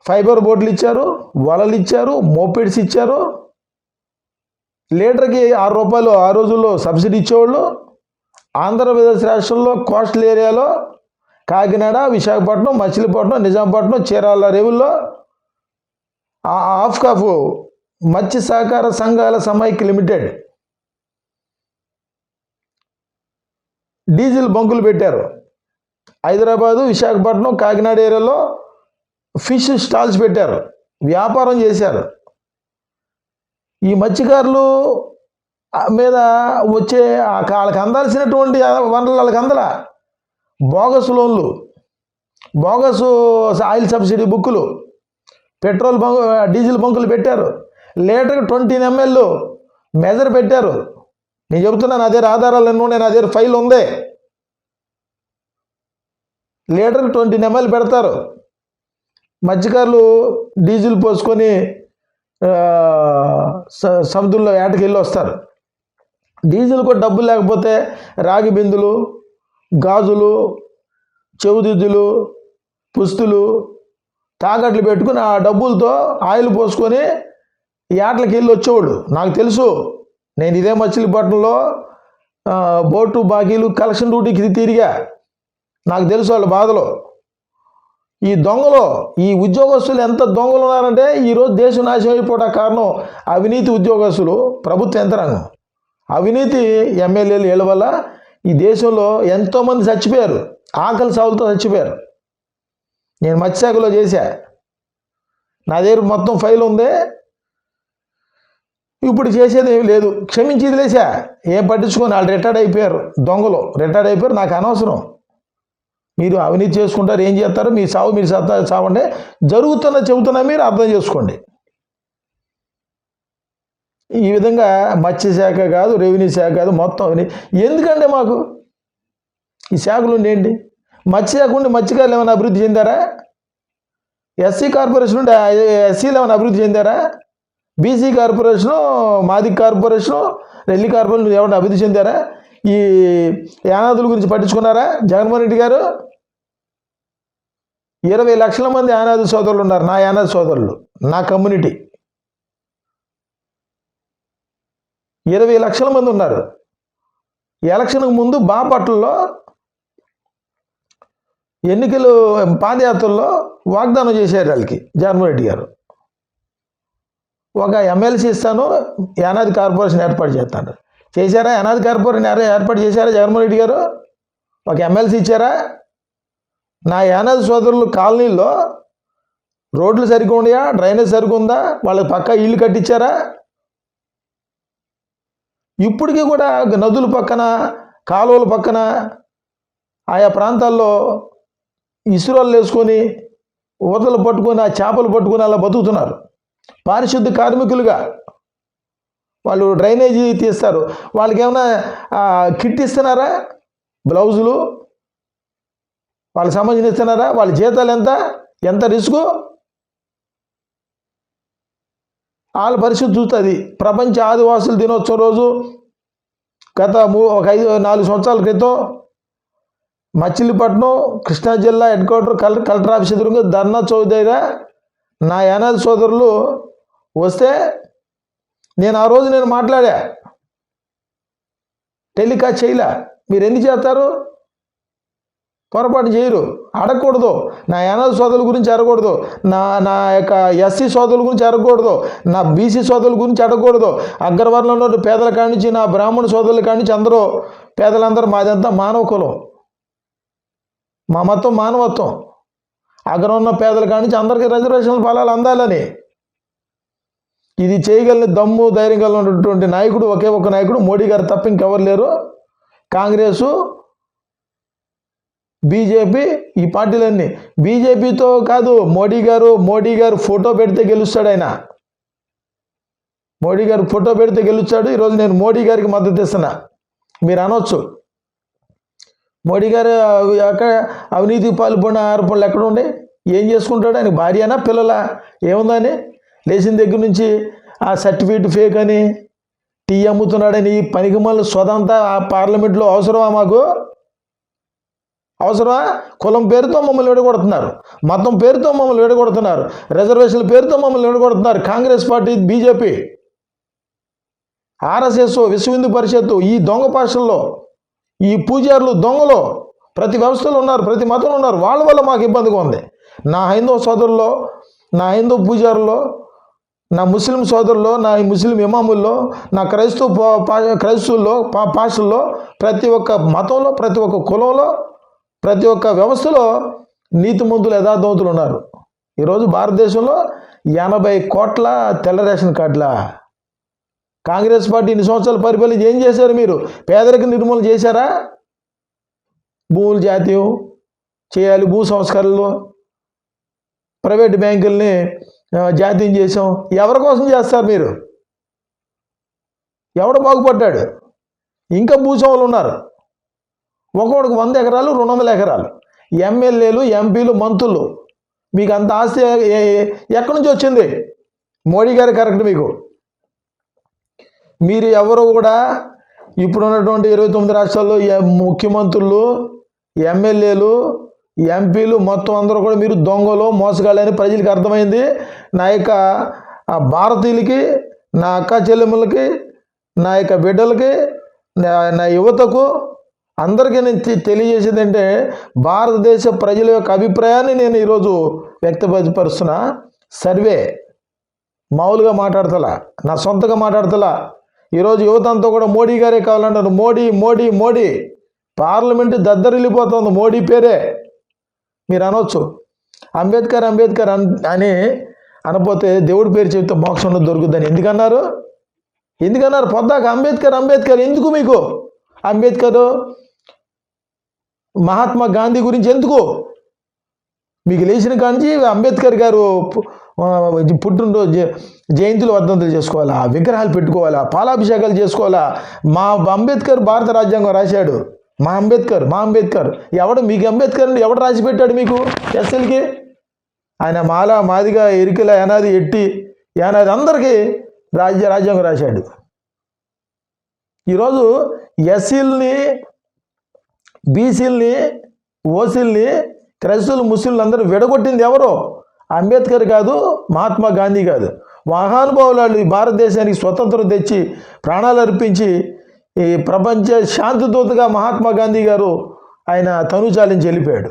ఫైబర్ బోట్లు ఇచ్చారు, వలలు ఇచ్చారు, మోపెడ్స్ ఇచ్చారు, లీటర్కి 6 రూపాయలు ఆ రోజుల్లో సబ్సిడీ ఇచ్చేవాళ్ళు. ఆంధ్రప్రదేశ్ రాష్ట్రంలో కోస్టల్ ఏరియాలో కాకినాడ, విశాఖపట్నం, మచిలీపట్నం, నిజాంపట్నం, చీరాల రేవుల్లో ఆఫ్కాఫ్ మత్స్య సహకార సంఘాల సమైక్య లిమిటెడ్ డీజిల్ బంకులు పెట్టారు. హైదరాబాదు, విశాఖపట్నం, కాకినాడ ఏరియాలో ఫిష్ స్టాల్స్ పెట్టారు, వ్యాపారం చేశారు. ఈ మత్స్యకారులు మీద వచ్చే వాళ్ళకి అందాల్సినటువంటి వనరులు వాళ్ళకి అందల. బోగస్ లోన్లు, బోగస్ ఆయిల్ సబ్సిడీ బుక్కులు, పెట్రోల్ బంకు, డీజిల్ బంకులు పెట్టారు. లీటర్కి 20 ml మెజర్ పెట్టారు. నేను చెబుతున్నాను, అదే ఆధారాలు ఎన్నో, నేను అదే ఫైల్ ఉంది. లీటర్కి 20 ml పెడతారు. మత్స్యకారులు డీజిల్ పోసుకొని సముద్రంలో ఏటకి వెళ్ళి వస్తారు. డీజిల్ కూడా డబ్బులు లేకపోతే రాగి బిందులు, గాజులు, చెవుదిద్దులు, పుస్తులు, తాకట్లు పెట్టుకుని ఆ డబ్బులతో ఆయిల్ పోసుకొని ఏటలకి వెళ్ళి వచ్చేవాడు. నాకు తెలుసు, నేను ఇదే మచిలీపట్నంలో బోటు బాకీలు కలెక్షన్ డ్యూటీకి తిరిగా. నాకు తెలుసు వాళ్ళ బాధలు. ఈ దొంగలు, ఈ ఉద్యోగస్తులు ఎంత దొంగలు ఉన్నారంటే ఈరోజు దేశం నాశనం అయిపోవడం కారణం అవినీతి ఉద్యోగస్తులు, ప్రభుత్వ యంత్రాంగం. అవినీతి ఎమ్మెల్యేలు వీళ్ళ వల్ల ఈ దేశంలో ఎంతోమంది చచ్చిపోయారు, ఆకలి సాగులతో చచ్చిపోయారు. నేను మత్స్యశాఖలో చేశా, నా దగ్గర మొత్తం ఫైల్ ఉంది. ఇప్పుడు చేసేది ఏమి లేదు, క్షమించి వదిలేసా. ఏం పట్టించుకొని వాళ్ళు రిటైర్డ్ అయిపోయారు, దొంగలు రిటైర్డ్ అయిపోయారు. నాకు అనవసరం. మీరు అవినీతి చేసుకుంటారు, ఏం చేస్తారు, మీ సావు మీరు సావండి. జరుగుతున్న చెబుతున్నా, మీరు అర్థం చేసుకోండి. ఈ విధంగా మత్స్యశాఖ కాదు, రెవెన్యూ శాఖ కాదు, మొత్తం అవినీతి. ఎందుకంటే మాకు ఈ శాఖలు ఉండి ఏంటి? మత్స్యశాఖ ఉండి మత్స్యకారులు ఏమైనా అభివృద్ధి చెందారా? ఎస్సీ కార్పొరేషన్ ఉండి ఎస్సీలు ఏమైనా అభివృద్ధి చెందారా? BC corporation, మాదిక్ corporation, Relli corporation ఏమైనా అభివృద్ధి చెందారా? ఈ యానాదుల గురించి పట్టించుకున్నారా జగన్మోహన్ రెడ్డి గారు? 20 లక్షల మంది యానాది సోదరులు ఉన్నారు, నా యానాది సోదరులు, నా కమ్యూనిటీ 20 లక్షల మంది ఉన్నారు. ఎలక్షన్కు ముందు బాపట్లలో ఎన్నికలు పాదయాత్రల్లో వాగ్దానం చేశారు వాళ్ళకి జగన్మోహన్ రెడ్డి గారు. ఒక ఎమ్మెల్సీ ఇస్తాను, యానాది కార్పొరేషన్ ఏర్పాటు చేస్తాను. చేశారా? యానాది కార్పొరేషన్ ఏర్పాటు చేశారా జగన్మోహన్ రెడ్డి గారు? ఒక ఎమ్మెల్సీ ఇచ్చారా? నా యానాది సోదరులు కాలనీల్లో రోడ్లు సరిగ్గా ఉన్నాయా? డ్రైనేజ్ సరిగ్గా ఉందా? వాళ్ళకి పక్కా ఇల్లు కట్టించారా? ఇప్పటికీ కూడా నదుల పక్కన, కాలువల పక్కన ఆయా ప్రాంతాల్లో ఇసురాలు వేసుకొని, ఊతలు పట్టుకొని, ఆ చేపలు పట్టుకొని అలా బతుకుతున్నారు. పారిశుద్ధ కార్మికులుగా వాళ్ళు డ్రైనేజీ తీస్తారు. వాళ్ళకి ఏమైనా కిట్ ఇస్తున్నారా? బ్లౌజులు వాళ్ళకి సంబంధించి ఇస్తున్నారా? వాళ్ళ జీతాలు ఎంత రిస్కు? వాళ్ళ పరిస్థితి చూస్తుంది. ప్రపంచ ఆదివాసుల దినోత్సవం రోజు గత 4 సంవత్సరాల క్రితం మచిలీపట్నం కృష్ణా జిల్లా హెడ్ క్వార్టర్ కలెక్టర్ ఆఫీస్ ఎదురుగా ధర్నా చౌక్ దగ్గర నా యానాది సోదరులు వస్తే నేను ఆ రోజు మాట్లాడా, టెలికాస్ట్ చేయలే. మీరు ఎందుకు చేస్తారు? పొరపాటు చేయరు, అడగకూడదు. నా యానాది సోదరుల గురించి అడగకూడదు, నా యొక్క ఎస్సీ సోదరుల గురించి అడగకూడదు, నా బీసీ సోదరుల గురించి అడగకూడదు. అగ్రవర్ణంలో పేదల కాడి నుంచి, నా బ్రాహ్మణ సోదరుల కాడి నుంచి అందరూ పేదలందరూ మాదంతా మానవ కులం, మా మొత్తం మానవత్వం. అగ్రవర్ణ పేదల కాడి నుంచి అందరికీ రిజర్వేషన్ల ఫలాలు అందాలని. ఇది చేయగలిగిన దమ్ము, ధైర్యం కలిగినటువంటి నాయకుడు ఒకే ఒక నాయకుడు, మోడీ గారు తప్ప ఇంకెవరు లేరు. కాంగ్రెసు, బీజేపీ, ఈ పార్టీలన్నీ. బీజేపీతో కాదు, మోడీ గారు ఫోటో పెడితే గెలుస్తాడు ఆయన. మోడీ గారు ఫోటో పెడితే గెలుస్తాడు. ఈరోజు నేను మోడీ గారికి మద్దతు ఇస్తున్నా. మీరు అనొచ్చు, మోడీ గారు అవినీతి పాల్పడిన ఆరోపణలు ఎక్కడ ఉండే, ఏం చేసుకుంటాడు? ఆయన భార్యనా, పిల్లల? ఏముందని లేచిన దగ్గర నుంచి ఆ సర్టిఫికేట్ ఫేక్ అని, టీ అమ్ముతున్నాడని పనికిమాల సొదంతా ఆ పార్లమెంట్లో అవసరమా మాకు? అవసరమా? కులం పేరుతో మమ్మల్ని విడగొడుతున్నారు, మతం పేరుతో మమ్మల్ని విడగొడుతున్నారు, రిజర్వేషన్ల పేరుతో మమ్మల్ని విడగొడుతున్నారు కాంగ్రెస్ పార్టీ, బీజేపీ, ఆర్ఎస్ఎస్, విశ్వ హిందూ పరిషత్తు. ఈ దొంగ భాషల్లో ఈ పూజారులు దొంగలు ప్రతి వ్యవస్థలో ఉన్నారు, ప్రతి మతంలో ఉన్నారు. వాళ్ళ వల్ల మాకు ఇబ్బందిగా ఉంది. నా హైందవ సోదరుల్లో, నా హైందవ పూజారుల్లో, నా ముస్లిం సోదరుల్లో, నా ముస్లిం ఇమాముల్లో, నా క్రైస్తవుల్లో, పాస్టర్లో, ప్రతి ఒక్క మతంలో, ప్రతి ఒక్క కులంలో, ప్రతి ఒక్క వ్యవస్థలో నీతిమంతులు, యథార్థవంతులు ఉన్నారు. ఈరోజు భారతదేశంలో 80 కోట్ల తెల్ల రేషన్ కార్డుల. కాంగ్రెస్ పార్టీ ఇన్ని సంవత్సరాల పరిపాలన ఏం చేశారు మీరు? పేదరిక నిర్మూలన చేశారా? భూములు జాతీయం చేయాలి, భూ సంస్కరణలు, ప్రైవేట్ బ్యాంకుల్ని జాతీయం చేసాం. ఎవరి కోసం చేస్తారు మీరు? ఎవడు బాగుపడ్డాడు? ఇంకా భూస్వాములు ఉన్నారు. ఒక్కొక్కడికి 100 ఎకరాలు, 200 ఎకరాలు. ఎమ్మెల్యేలు, ఎంపీలు, మంత్రులు. మీకు అంత ఆస్తి ఎక్కడి నుంచి వచ్చింది? మోడీ గారు కరెక్ట్. మీరు ఎవరు కూడా ఇప్పుడు ఉన్నటువంటి 29 రాష్ట్రాల్లో ముఖ్యమంత్రులు, ఎమ్మెల్యేలు, ఎంపీలు మొత్తం అందరూ కూడా మీరు దొంగలు, మోసగాళ్ళని ప్రజలకు అర్థమైంది. నా యొక్క భారతీయులకి, నా అక్క చెల్లెమ్మలకి, నా యొక్క బిడ్డలకి, నా యువతకు అందరికీ నేను తెలియజేసేది అంటే, భారతదేశ ప్రజల యొక్క అభిప్రాయాన్ని నేను ఈరోజు వ్యక్తపరుస్తున్నా. సర్వే మామూలుగా మాట్లాడతలా, నా సొంతగా మాట్లాడతలా. ఈరోజు యువత అంతా కూడా మోడీ గారే కావాలంటారు. మోడీ మోడీ మోడీ. పార్లమెంటు దద్దరిల్లిపోతుంది మోడీ పేరే. మీరు అనొచ్చు అంబేద్కర్ అంబేద్కర్ అని అనపోతే దేవుడి పేరు చెబితే మోక్షం దొరుకుద్దని ఎందుకన్నారు పొద్దాక? అంబేద్కర్ అంబేద్కర్ ఎందుకు మీకు? అంబేద్కర్, మహాత్మా గాంధీ గురించి ఎందుకు? మీకు లేచిన కాంచి అంబేద్కర్ గారు పుట్టినరోజు జయంతులు, వర్ధంతులు చేసుకోవాలా, విగ్రహాలు పెట్టుకోవాలా, పాలాభిషేకాలు చేసుకోవాలా? మా అంబేద్కర్ భారత రాజ్యాంగం రాశాడు. మా అంబేద్కర్ ఎవడు? మీకు అంబేద్కర్ ఎవడు రాసి పెట్టాడు మీకు? ఎస్ఎల్కి ఆయన మాదిగా, ఎరికల, యానాది, ఎట్టి, యానాది అందరికీ రాజ్యాంగం రాశాడు. ఈరోజు ఎస్సీలని, బీసీలని, ఓసీలని, క్రైస్తవులు, ముస్లింలు అందరూ విడగొట్టింది ఎవరు? అంబేద్కర్ కాదు, మహాత్మా గాంధీ కాదు. మహానుభావులు ఈ భారతదేశానికి స్వతంత్రం తెచ్చి ప్రాణాలు అర్పించి ఈ ప్రపంచ శాంతిదూతగా మహాత్మా గాంధీ గారు ఆయన తనుచాలించి వెళ్ళిపోయాడు.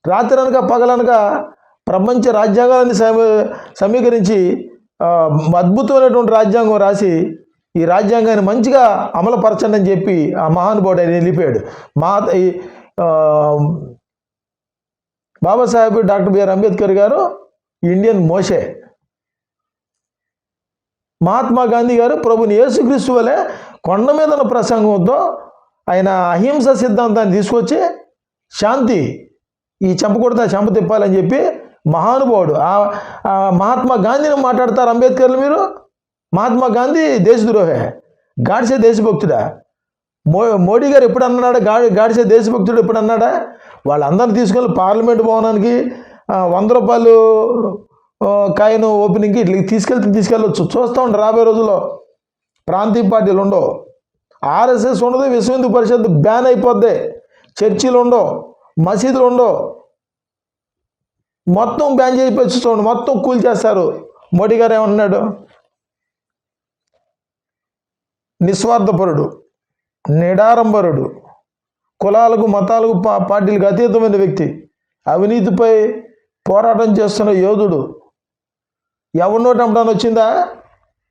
రాత్రి అనక పగలనక ప్రపంచ రాజ్యాంగాన్ని సమీకరించి అద్భుతమైనటువంటి రాజ్యాంగం రాసి ఈ రాజ్యాంగాన్ని మంచిగా అమలుపరచండి అని చెప్పి ఆ మహానుభావుడు ఆయన వెళ్ళిపోయాడు. బాబాసాహెబ్ డాక్టర్ బిఆర్ అంబేద్కర్ గారు ఇండియన్ మోషే. మహాత్మా గాంధీ గారు ప్రభుని యేసుక్రీస్తు వలె కొండ మీద ఉన్న ప్రసంగంతో ఆయన అహింస సిద్ధాంతాన్ని తీసుకొచ్చి శాంతి, ఈ చెంపకూడదా చెంప తిప్పాలని చెప్పి మహానుభావుడు. మహాత్మా గాంధీని మాట్లాడతారు అంబేద్కర్లు మీరు? మహాత్మా గాంధీ దేశద్రోహే, గాడ్సే దేశభక్తుడా? మోడీ గారు ఎప్పుడు అన్నాడా గాడ్సే దేశభక్తుడు ఎప్పుడు అన్నాడా? వాళ్ళందరినీ తీసుకెళ్ళి పార్లమెంట్ భవనానికి 100 రూపాయలు కాయిన్ ఓపెనింగ్కి ఇట్లా తీసుకెళ్ళొచ్చు. చూస్తూ ఉంటారు. రాబోయే రోజుల్లో ప్రాంతీయ పార్టీలు ఉండవు, ఆర్ఎస్ఎస్ ఉండదు, విశ్వ హిందూ పరిషత్ బ్యాన్ అయిపోద్ది, చర్చిలు ఉండవు, మసీదులు ఉండవు, మొత్తం బ్యాన్ చేసి చూడండి, మొత్తం కూల్చేస్తారు. మోడీ గారు ఏమంటున్నాడు? నిస్వార్థపరుడు, నిడారంబరుడు, కులాలకు, మతాలకు, పార్టీలకు అతీతమైన వ్యక్తి, అవినీతిపై పోరాటం చేస్తున్న యోధుడు. ఎవరినో చంపడానికి వచ్చిందా?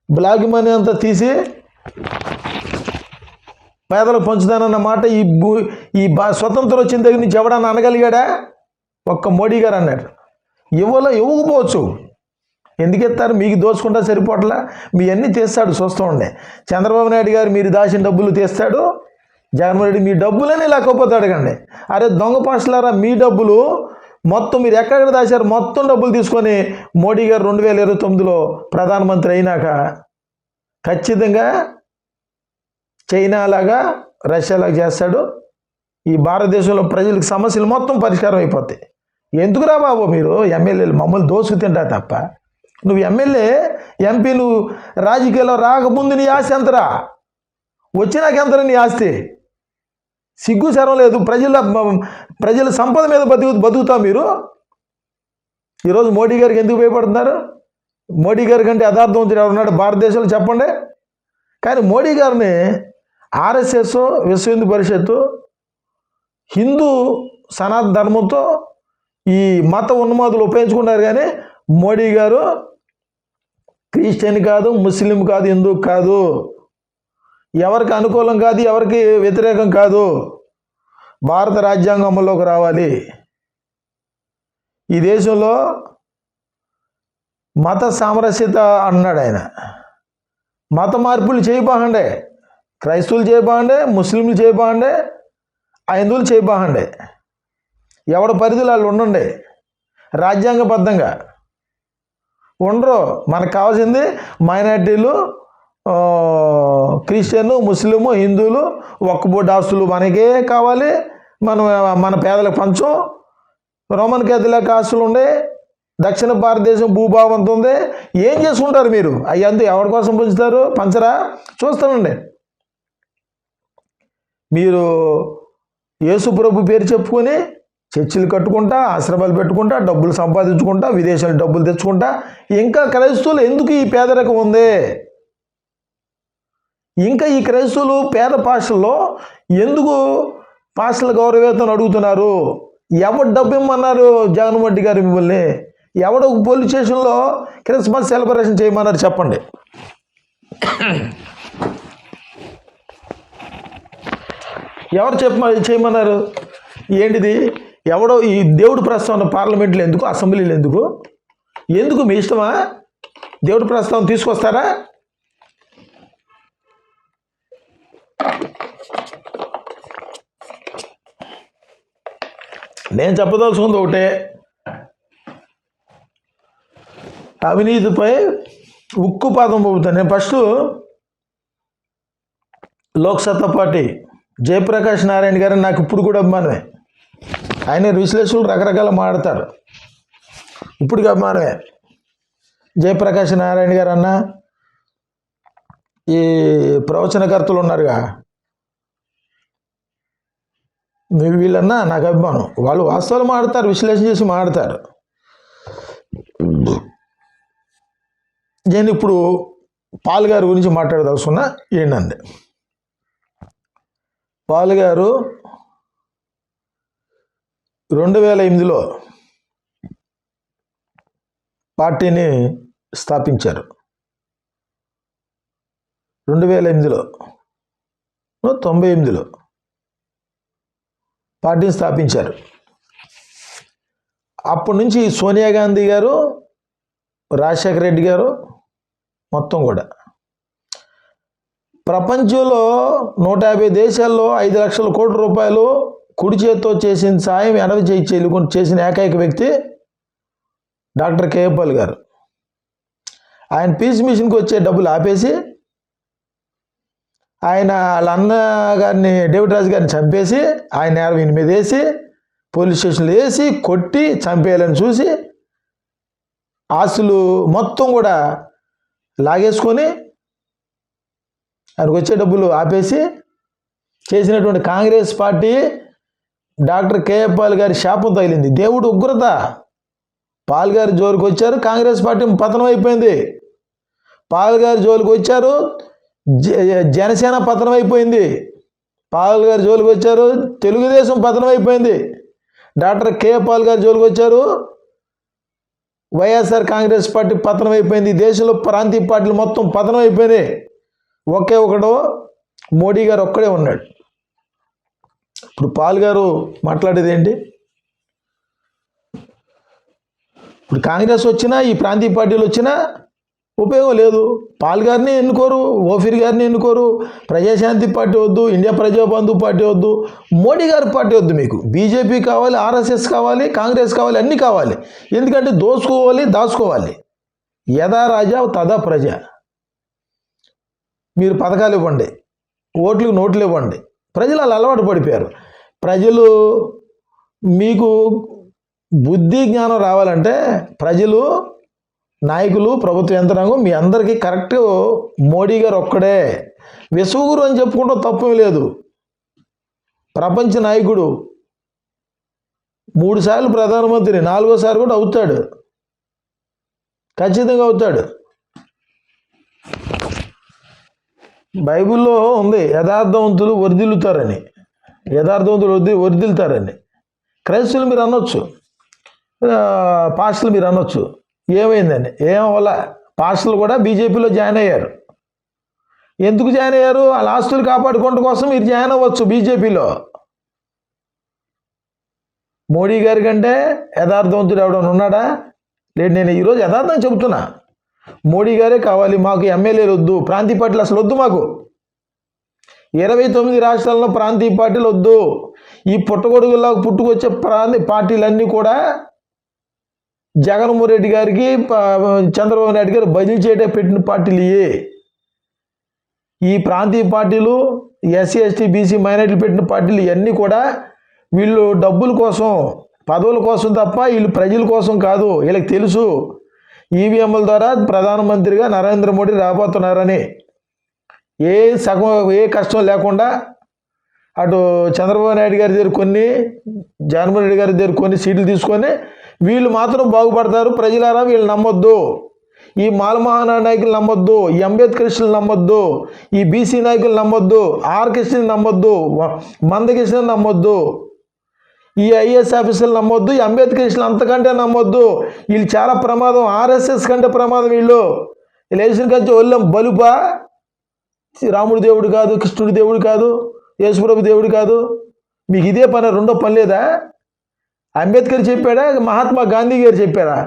బ్లాక్ మనీ అంతా తీసి పేదలకు పంచుతానన్న మాట ఈ స్వతంత్రం వచ్చిన దగ్గర నుంచి ఎవడన్నా అనగలిగాడా? ఒక్క మోడీ గారు అన్నాడు. ఇవ్వకపోవచ్చు. ఎందుకు ఎత్తారు? మీకు దోచుకుంటా సరిపోట్లా, మీ అన్నీ తీస్తాడు, చూస్తూ ఉండే. చంద్రబాబు నాయుడు గారు మీరు దాచిన డబ్బులు తీస్తాడు, జగన్మోహన్ రెడ్డి మీ డబ్బులని లేకపోతే అడగండి. అరే దొంగ పాస్టలారా, మీ డబ్బులు మొత్తం మీరు ఎక్కడెక్కడ దాచారు? మొత్తం డబ్బులు తీసుకొని మోడీ గారు 2029లో ప్రధానమంత్రి అయినాక ఖచ్చితంగా చైనాలాగా, రష్యాలాగా చేస్తాడు. ఈ భారతదేశంలో ప్రజలకు సమస్యలు మొత్తం పరిష్కారం అయిపోతాయి. ఎందుకురా బాబు మీరు ఎమ్మెల్యేలు మమ్మల్ని దోసుకు తింటా తప్ప నువ్వు ఎమ్మెల్యే ఎంపీ, నువ్వు రాజకీయాల్లో రాకముందు నీ ఆస్తి ఎంతరా, వచ్చినాక ఎంతరా నీ ఆస్తి? సిగ్గు శరం లేదు. ప్రజల సంపద మీద బతుకుతా మీరు. ఈరోజు మోడీ గారికి ఎందుకు భయపడుతున్నారు? మోడీ గారి కంటే యథార్థవంతుడు ఎవరున్నాడు భారతదేశంలో చెప్పండి? కానీ మోడీ గారిని ఆర్ఎస్ఎస్, విశ్వ హిందూ పరిషత్తు, హిందూ సనాతన ధర్మంతో ఈ మత ఉన్మాదులు ఉపయోగించుకున్నారు. కానీ మోడీ గారు క్రిస్టియన్ కాదు, ముస్లిం కాదు, హిందూ కాదు, ఎవరికి అనుకూలం కాదు, ఎవరికి వ్యతిరేకం కాదు. భారత రాజ్యాంగం అమల్లోకి రావాలి. ఈ దేశంలో మత సామరస్యత అన్నాడు ఆయన. మత మార్పులు చేయబాగండే, క్రైస్తవులు చేయబాగండే, ముస్లింలు చేయబాగండే, హిందువులు చేయబాగండే. ఎవడ పరిధిలో వాళ్ళు ఉండండి, రాజ్యాంగబద్ధంగా ఉండరు. మనకు కావాల్సింది మైనార్టీలు, క్రిస్టియను, ముస్లిము, హిందువులు, ఒక్క బోర్డు ఆస్తులు మనకే కావాలి. మన పేదలకు పంచం. రోమన్ కేథలిక్ ఆస్తులు ఉండే, దక్షిణ భారతదేశం భూభావంతో ఉంది. ఏం చేసుకుంటారు మీరు? అయ్యంతా ఎవరి కోసం పంచుతారు? పంచరా? చూస్తానండి. మీరు యేసుప్రభు పేరు చెప్పుకొని చర్చిలు కట్టుకుంటా, ఆశ్రమాలు పెట్టుకుంటా, డబ్బులు సంపాదించుకుంటా, విదేశాలు డబ్బులు తెచ్చుకుంటా, ఇంకా క్రైస్తవులు ఎందుకు ఈ పేదరికం ఉంది? ఇంకా ఈ క్రైస్తవులు పేద పాస్టర్లో ఎందుకు పాస్టర్ల గౌరవేతనం అడుగుతున్నారు? ఎవడు డబ్బు ఇమ్మన్నారు జగన్మోహన్ రెడ్డి గారు మిమ్మల్ని? ఎవడో పోలీస్ స్టేషన్లో క్రిస్మస్ సెలబ్రేషన్ చేయమన్నారు చెప్పండి? ఎవరు చేయమన్నారు? ఏంటిది? ఎవడో ఈ దేవుడి ప్రస్తావన పార్లమెంట్లో ఎందుకు, అసెంబ్లీలో ఎందుకు? ఎందుకు మీ ఇష్టమా? దేవుడి ప్రస్తావన తీసుకొస్తారా? నేను చెప్పదలుచుకుంది ఒకటే, అవినీతిపై ఉక్కు పాదం పోతాను. నేను ఫస్ట్ లోక్సత్తా పార్టీ జయప్రకాష్ నారాయణ గారు నాకు ఇప్పుడు కూడా అభిమానమే. ఆయన విశ్లేషకులు రకరకాల మాట్లాడతారు, ఇప్పటికి అభిమానమే. జయప్రకాష్ నారాయణ గారు అన్న, ఈ ప్రవచనకర్తలు ఉన్నారుగా, వీళ్ళన్నా నాకు అభిమానం. వాళ్ళు వాస్తవాలు మాడతారు, విశ్లేషణ చేసి మాడతారు. నేను ఇప్పుడు పాల్ గారి గురించి మాట్లాడదలుచుకున్నా. ఏంటండి, పాల్ గారు 2008లో పార్టీని స్థాపించారు. 2008లో 98లో పార్టీని స్థాపించారు. అప్పటి నుంచి సోనియా గాంధీ గారు, రాజశేఖర రెడ్డి గారు మొత్తం కూడా ప్రపంచంలో 150 దేశాల్లో 5 లక్షల కోట్ల రూపాయలు కుడి చేతితో చేసిన సాయం ఎడమ చేయి చేసిన ఏకైక వ్యక్తి డాక్టర్ కేఏ పాల్ గారు. ఆయన పీస్ మిషన్కి వచ్చే డబ్బులు ఆపేసి, ఆయన వాళ్ళ అన్న గారిని, డేవిడ్ రాజు గారిని చంపేసి, ఆయన నేరం ఈయన మీద వేసి, పోలీస్ స్టేషన్లో వేసి కొట్టి చంపేయాలని చూసి, ఆస్తులు మొత్తం కూడా లాగేసుకొని ఆయనకు వచ్చే డబ్బులు ఆపేసి చేసినటువంటి Congress party doctor KA Paul గారి శాపం తగిలింది. దేవుడు ఉగ్రత. పాల్ గారి జోలికి వచ్చారు, కాంగ్రెస్ పార్టీ పతనం అయిపోయింది. పాల్ గారి జోలికి వచ్చారు, జనసేన పతనం అయిపోయింది. పాల్ గారి జోలికి వచ్చారు, తెలుగుదేశం పతనం అయిపోయింది. డాక్టర్ కేఏ పాల్ గారి జోలికి వచ్చారు, వైఎస్ఆర్ కాంగ్రెస్ పార్టీ పతనం అయిపోయింది. దేశంలో ప్రాంతీయ పార్టీలు మొత్తం పతనం అయిపోయినాయి. ఒకే ఒకడు మోడీ గారు ఒక్కడే ఉన్నాడు. ఇప్పుడు పాల్ గారు మాట్లాడేది ఏంటి? ఇప్పుడు కాంగ్రెస్ వచ్చినా, ఈ ప్రాంతీయ పార్టీలు వచ్చినా ఉపయోగం లేదు. పాల్ గారిని ఎన్నుకోరు, ఓఫీర్ గారిని ఎన్నుకోరు. ప్రజాశాంతి పార్టీ వద్దు, ఇండియా ప్రజాబంధు పార్టీ వద్దు, మోడీ గారి పార్టీ వద్దు. మీకు బీజేపీ కావాలి, ఆర్ఎస్ఎస్ కావాలి, కాంగ్రెస్ కావాలి, అన్నీ కావాలి. ఎందుకంటే దోసుకోవాలి, దాచుకోవాలి. యథా రాజా తదా ప్రజ. మీరు పథకాలు ఇవ్వండి, ఓట్లకు నోట్లు ఇవ్వండి. ప్రజలు అలా అలవాటు పడిపోయారు. ప్రజలు మీకు బుద్ధి జ్ఞానం రావాలంటే ప్రజలు నాయకులు, ప్రభుత్వ యంత్రాంగం మీ అందరికీ కరెక్ట్ మోడీ గారు ఒక్కడే. విశ్వగురు అని చెప్పుకుంటాం, తప్పేం లేదు. ప్రపంచ నాయకుడు, 3 సార్లు ప్రధానమంత్రి, 4వసారి కూడా అవుతాడు, ఖచ్చితంగా అవుతాడు. బైబిల్లో ఉంది యథార్థవంతులు వర్ధిల్లుతారని, వర్ధిల్లుతారని. క్రైస్తవులు మీరు అనొచ్చు, పాస్టర్లు మీరు అనొచ్చు. ఏమైందండి? ఏమవల్ల? పాస్టర్లు కూడా బీజేపీలో జాయిన్ అయ్యారు. ఎందుకు జాయిన్ అయ్యారు? వాళ్ళ ఆస్తులు కాపాడుకోవడం కోసం మీరు జాయిన్ అవ్వచ్చు బీజేపీలో. మోడీ గారి కంటే యథార్థవంతుడు ఎవడన్నా ఉన్నాడా? లేదు. నేను ఈరోజు యథార్థం చెబుతున్నా. మోడీ గారే కావాలి మాకు. ఎమ్మెల్యేలు వద్దు, ప్రాంతీయ పార్టీలు అసలు వద్దు మాకు. 29 రాష్ట్రాల్లో ప్రాంతీయ పార్టీలు వద్దు. ఈ పుట్టగొడుగులా పుట్టుకొచ్చే పార్టీలన్నీ కూడా జగన్మోహన్ రెడ్డి గారికి, చంద్రబాబు నాయుడు గారు బదిలీ చేయడం పెట్టిన పార్టీలు ఇవే. ఈ ప్రాంతీయ పార్టీలు, ఎస్సీ ఎస్టీ బీసీ మైనారిటీలు పెట్టిన పార్టీలు ఇవన్నీ కూడా వీళ్ళు డబ్బుల కోసం, పదవుల కోసం తప్ప వీళ్ళు ప్రజల కోసం కాదు. వీళ్ళకి తెలుసు ఈవీఎంల ద్వారా ప్రధానమంత్రిగా నరేంద్ర మోడీ రాబోతున్నారని. ఏ కష్టం లేకుండా అటు చంద్రబాబు నాయుడు గారి దగ్గర కొన్ని, జగన్మోహన్ రెడ్డి గారి దగ్గర కొన్ని సీట్లు తీసుకొని వీళ్ళు మాత్రం బాగుపడతారు. ప్రజలారా వీళ్ళు నమ్మొద్దు. ఈ మాలమహానా నాయకులు నమ్మొద్దు, ఈ అంబేద్కరిస్టులు నమ్మొద్దు, ఈ బీసీ నాయకులు నమ్మొద్దు, ఆర్ కృష్ణని నమ్మొద్దు, మందకృష్ణని నమ్మొద్దు, ఈ ఐఏఎస్ ఆఫీసర్లు నమ్మొద్దు, ఈ అంబేద్కరిస్టులు అంతకంటే నమ్మొద్దు. వీళ్ళు చాలా ప్రమాదం, ఆర్ఎస్ఎస్ కంటే ప్రమాదం. వీళ్ళు లేచిన కంటే ఒళ్ళం బలుపా. రాముడు దేవుడు కాదు, కృష్ణుడి దేవుడు కాదు, యేసుప్రభు దేవుడు కాదు. మీకు ఇదే పని, రెండో పని లేదా? అంబేద్కర్ చెప్పాడా? మహాత్మా గాంధీ గారు చెప్పారా?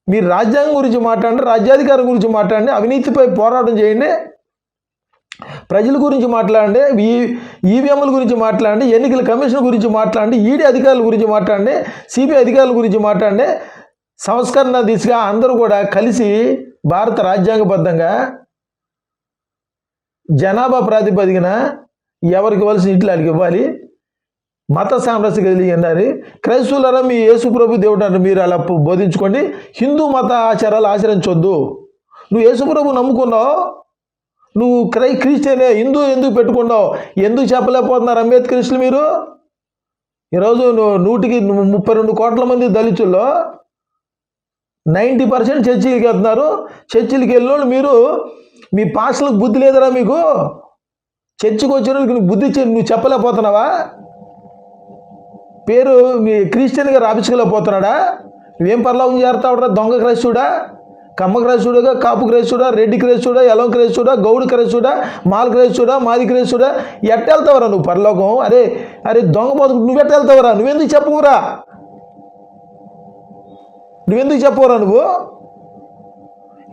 మీరు రాజ్యాంగం గురించి మాట్లాడండి, రాజ్యాధికారం గురించి మాట్లాడండి, అవినీతిపై పోరాటం చేయండి, ప్రజల గురించి మాట్లాడండి, ఈవీఎంల గురించి మాట్లాడండి, ఎన్నికల కమిషన్ గురించి మాట్లాడండి, ఈడీ అధికారుల గురించి మాట్లాడండి, సిబిఐ అధికారుల గురించి మాట్లాడండి. సంస్కరణ దిశగా అందరూ కూడా కలిసి భారత రాజ్యాంగబద్ధంగా జనాభా ప్రాతిపదికన ఎవరికి ఇవ్వాల్సిన ఇట్లు వాళ్ళకి ఇవ్వాలి. మత సామరస్యం కలిగి క్రైస్తవులారా మీ యేసుప్రభు దేవుడు అంటే మీరు అలా బోధించుకోండి. హిందూ మత ఆచారాలు ఆచరించొద్దు. నువ్వు యేసుప్రభు నమ్ముకున్నావు, నువ్వు క్రిస్టియనే, హిందూ ఎందుకు పెట్టుకున్నావు? ఎందుకు చెప్పలేకపోతున్నారు అంబేద్కరిస్టులు? మీరు ఈరోజు 132 కోట్ల మంది దళితుల్లో 90% చర్చిలకి వెళ్తున్నారు. చర్చిలకి వెళ్ళినోళ్ళు మీరు, మీ పాస్టర్లకు బుద్ధి లేదరా? మీకు చర్చికి వచ్చిన వాళ్ళకి బుద్ధి నువ్వు చెప్పలేకపోతున్నావా? పేరు మీ క్రిస్టియన్గా రాపించుకోలేకపోతున్నాడా? నువ్వేం పరలోకం చేరుతావురా? దొంగ క్రైస్తుడా, కమ్మ క్రైస్తుడా, కాపు క్రైస్తుడా, రెడ్డి క్రైస్తుడా, ఎలం క్రైస్తుడా, గౌడు క్రైస్తుడా, మాల క్రైస్తుడా, మాది క్రైస్తుడా? ఎట్ట వెళ్తావరా నువ్వు పరలోకం? అరే దొంగ బతుకు, నువ్వెట్ట వెళ్తావురా? నువ్వెందుకు చెప్పవురా? నువ్వు?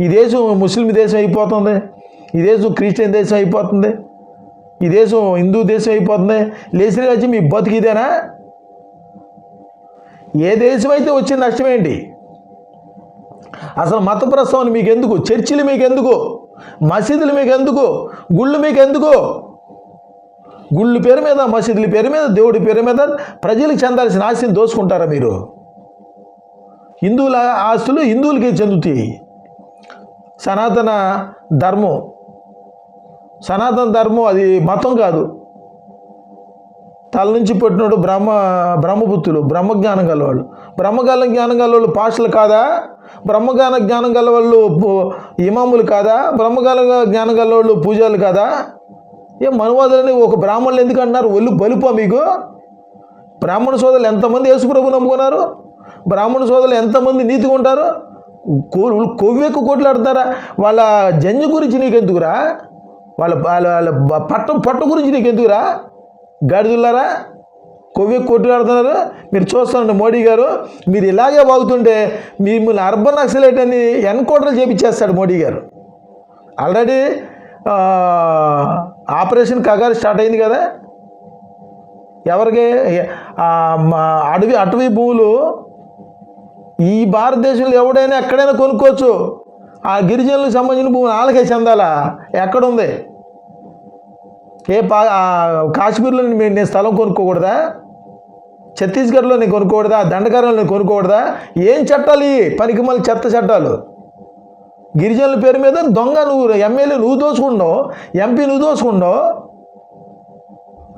ఈ దేశం ముస్లిం దేశం అయిపోతుంది, ఈ దేశం క్రిస్టియన్ దేశం అయిపోతుంది, ఈ దేశం హిందూ దేశం అయిపోతుంది. లేచిన వచ్చి మీ బతుకు ఇదేనా? ఏ దేశం అయితే వచ్చిన నష్టమేంటి? అసలు మత ప్రస్తావన మీకు ఎందుకు? చర్చిలు మీకు ఎందుకు? మసీదులు మీకు ఎందుకు? గుళ్ళు మీకు ఎందుకు? గుళ్ళు పేరు మీద, మసీదుల పేరు మీద, దేవుడి పేరు మీద ప్రజలకు చెందాల్సిన ఆస్తిని దోచుకుంటారా మీరు? హిందువుల ఆస్తులు హిందువులకి చెందుతాయి. సనాతన ధర్మం అది మతం కాదు. తల నుంచి పుట్టినోడు బ్రహ్మపుత్రులు, బ్రహ్మజ్ఞానం గలవాళ్ళు. జ్ఞానం గలవాళ్ళు పాస్టర్లు కాదా? జ్ఞానం గలవాళ్ళు ఇమాములు కాదా? జ్ఞానం గలవాళ్ళు పూజలు కాదా? మనువాదులని ఒక బ్రాహ్మణులు ఎందుకు అంటున్నారు? ఒళ్ళు బలుపా మీకు? బ్రాహ్మణ సోదరులు ఎంతమంది యేసుప్రభు నమ్ముకున్నారు? బ్రాహ్మణ సోదరులు ఎంతమంది నీతిగా ఉంటారు? కొవ్వెక్కు కొట్లాడుతారా? వాళ్ళ జంజు గురించి నీకెందుకురా? వాళ్ళ పట్టు గురించి నీకెందుకురా? గాడిదులారా, కొవ్వెక్కు కొట్లాడుతున్నారు. మీరు చూస్తానండి మోడీ గారు, మీరు ఇలాగే బాగుతుంటే మిమ్మల్ని అర్బన్ నక్సలైట్ అని ఎన్కౌంటర్ చేపించేస్తాడు మోడీ గారు. ఆల్రెడీ ఆపరేషన్ కగారు స్టార్ట్ అయింది కదా. ఎవరికి? అటవీ భూములు ఈ భారతదేశంలో ఎవడైనా ఎక్కడైనా కొనుక్కోవచ్చు. ఆ గిరిజనులకు సంబంధించిన భూములు వాళ్ళకే చెందాలా? ఎక్కడుంది? కాశ్మీర్లో నేను స్థలం కొనుక్కోకూడదా? ఛత్తీస్గఢ్లో నేను కొనుక్కోకూడదా? దండకారంలో నేను కొనుక్కోకూడదా? ఏం చట్టాలు? ఈ పనికి మళ్ళీ చెత్త చట్టాలు. గిరిజనుల పేరు మీద దొంగ నువ్వు ఎమ్మెల్యే నువ్వు దోచుకుంటావు, ఎంపీ నువ్వు దోచుకుంటావు,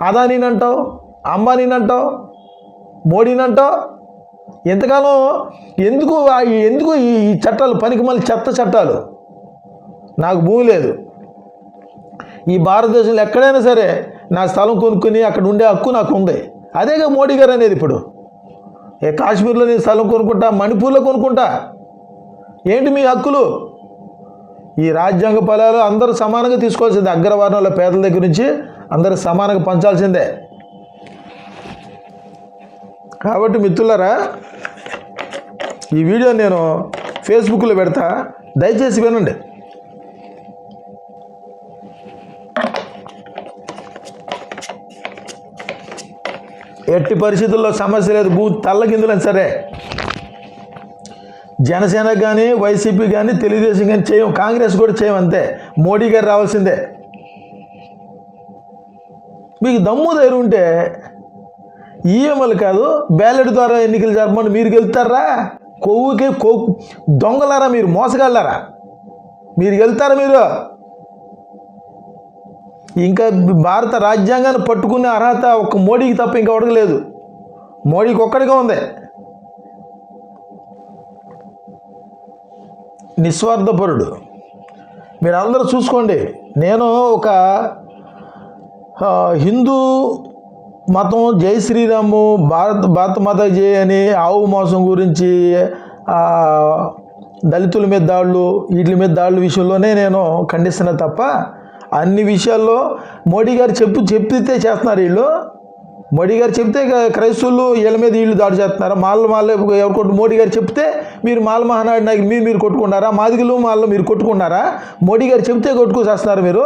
అదానీనంటావు, అంబానీనంటావు, మోడీనంటావు. ఎంతకాలం ఎందుకు ఈ చట్టాలు, పనికి మళ్ళీ చెత్త చట్టాలు? నాకు భూమి లేదు, ఈ భారతదేశంలో ఎక్కడైనా సరే నా స్థలం కొనుక్కుని అక్కడ ఉండే హక్కు నాకు ఉంది. అదేగా మోడీ గారు అనేది. ఇప్పుడు కాశ్మీర్లో నేను స్థలం కొనుక్కుంటా, మణిపూర్లో కొనుక్కుంటా, ఏంటి మీ హక్కులు? ఈ రాజ్యాంగ ఫలాలు అందరూ సమానంగా తీసుకోవాల్సిందే. అగ్రవర్ణాల పేదల దగ్గర నుంచి అందరూ సమానంగా పంచాల్సిందే. కాబట్టి మిత్రులారా, ఈ వీడియో నేను ఫేస్బుక్లో పెడతా, దయచేసి వినండి. ఎట్టి పరిస్థితుల్లో సమస్య లేదు, తల్లకిందులని సరే జనసేనకు కానీ, వైసీపీ కానీ, తెలుగుదేశం కానీ చేయం, కాంగ్రెస్ కూడా చేయం, అంతే. మోడీ గారు రావాల్సిందే. మీకు దమ్ము ధైర్యం ఉంటే ఈఎంఐలు కాదు, బ్యాలెట్ ద్వారా ఎన్నికలు జరపమని మీరు గెలుతారా? దొంగలారా మీరు, మోసగాళ్ళారా మీరు, గెలుతారా మీరు? ఇంకా భారత రాజ్యాంగాన్ని పట్టుకునే అర్హత ఒక్క మోడీకి తప్ప ఇంకా అడగలేదు. మోడీకి ఒక్కడిగా ఉంది. నిస్వార్థపరుడు. మీరు అందరూ చూసుకోండి. నేను ఒక హిందూ మతం, జై శ్రీరాము, భారత మాత జై అని, ఆవు మోసం గురించి, దళితుల మీద దాడులు, వీటి మీద దాడుల విషయంలోనే నేను ఖండిస్తున్నా తప్ప అన్ని విషయాల్లో మోడీ గారు చెప్తే చేస్తున్నారు వీళ్ళు. మోడీ గారు చెప్తే క్రైస్తవులు వీళ్ళ మీద వీళ్ళు దాడి చేస్తున్నారు. మాల్లో ఎవరు మోడీ గారు చెప్తే మీరు మాల మహానాడు నాకు మీరు కొట్టుకున్నారా? మాదిగలు మాల్లో మీరు కొట్టుకున్నారా? మోడీ గారు చెప్తే కొట్టుకొచ్చేస్తున్నారు మీరు.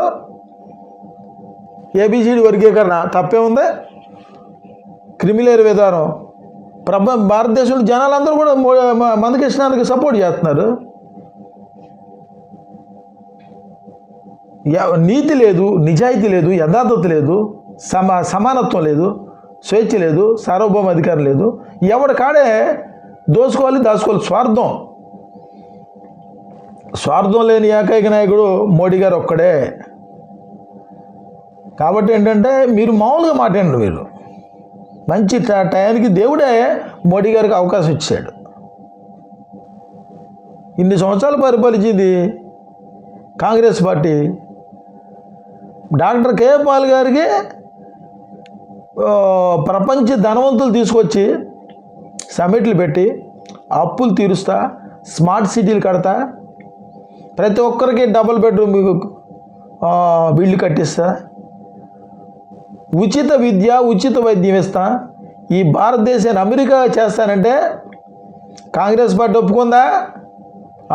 ఏబిసిడి వర్గీకరణ తప్పే ఉంది, క్రిమిలేర్ విధానం. భారతదేశంలో జనాలందరూ కూడా మందకృష్ణానికి సపోర్ట్ చేస్తున్నారు. నీతి లేదు, నిజాయితీ లేదు, యథార్థత లేదు, సమానత్వం లేదు, స్వేచ్ఛ లేదు, సార్వభౌమ అధికారం లేదు. ఎవడి కాడే దోసుకోవాలి, దాచుకోవాలి. స్వార్థం లేని ఏకైక నాయకుడు మోడీ గారు ఒక్కడే. కాబట్టి ఏంటంటే మీరు మామూలుగా మాట్లాడండి. మీరు మంచి టయానికి దేవుడే మోడీ గారికి అవకాశం ఇచ్చాడు. ఇన్ని సంవత్సరాలు పరిపాలించింది Congress party. Doctor KA Paul గారికి ప్రపంచ ధనవంతులు తీసుకొచ్చి సమిట్లు పెట్టి అప్పులు తీరుస్తా, స్మార్ట్ సిటీలు కడతా, ప్రతి ఒక్కరికి డబుల్ బెడ్రూమ్ బిల్లు కట్టిస్తా, ఉచిత విద్య, ఉచిత వైద్యం ఇస్తా, ఈ భారతదేశాన్ని అమెరికా చేస్తానంటే కాంగ్రెస్ పార్టీ ఒప్పుకుందా?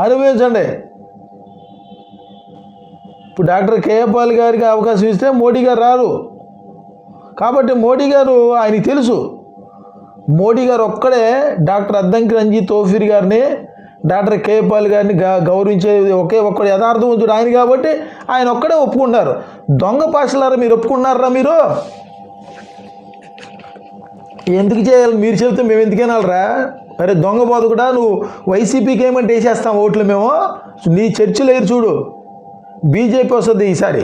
అనుభవించండి. ఇప్పుడు డాక్టర్ కేఏ పాల్ గారికి అవకాశం ఇస్తే మోడీ గారు రారు. కాబట్టి మోడీ గారు, ఆయనకి తెలుసు, మోడీ గారు ఒక్కడే డాక్టర్ అద్దంకి రంజీ తోఫీర్ గారిని, డాక్టర్ కేఏ పాల్ గారిని గౌరవించేది ఒక్కడు యథార్థవంతుడు ఆయన. కాబట్టి ఆయన ఒక్కడే ఒప్పుకుంటారు. దొంగ పాషలారా మీరు ఒప్పుకుంటున్నారా? మీరు ఎందుకు చేయాలి? మీరు చెబితే మేము ఎందుకనాలరా? అరే దొంగ బోధ కూడా నువ్వు వైసీపీకి ఏమంటే వేసేస్తాం ఓట్లు మేము. నీ చర్చలు ఎదురు చూడు, బీజేపీ వస్తుంది ఈసారి,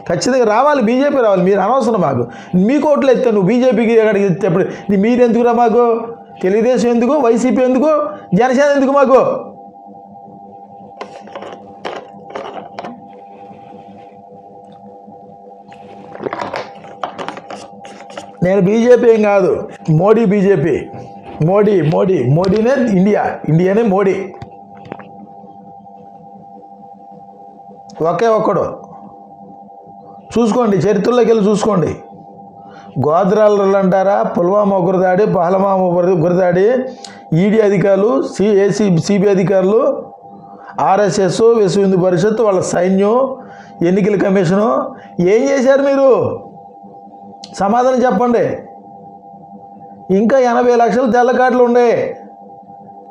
ఖచ్చితంగా రావాలి, బీజేపీ రావాలి. మీరు అనవసరం మాకు. మీకు ఓట్లు ఎత్తే నువ్వు బీజేపీకి ఎక్కడికి ఎత్తేప్పుడు మీరు ఎందుకురా మాకు? తెలుగుదేశం ఎందుకు? వైసీపీ ఎందుకు? జనసేన ఎందుకు మాకు? నేను బీజేపీ ఏం కాదు, మోడీ బీజేపీ. మోడీనే ఇండియానే మోడీ. ఒకే ఒక్కడు. చూసుకోండి, చరిత్రలోకి వెళ్ళి చూసుకోండి. గోద్రాలు అంటారా, పుల్వామా ఉగ్రదాడి, పహల్గామ్ ఉగ్రదాడి, ఈడీ అధికారులు, సిబిఐ అధికారులు, ఆర్ఎస్ఎస్, విశ్వ హిందూ పరిషత్, వాళ్ళ సైన్యం, ఎన్నికల కమిషను ఏం చేశారు మీరు? సమాధానం చెప్పండి. ఇంకా 80 లక్షల తెల్ల కార్డులు ఉండే.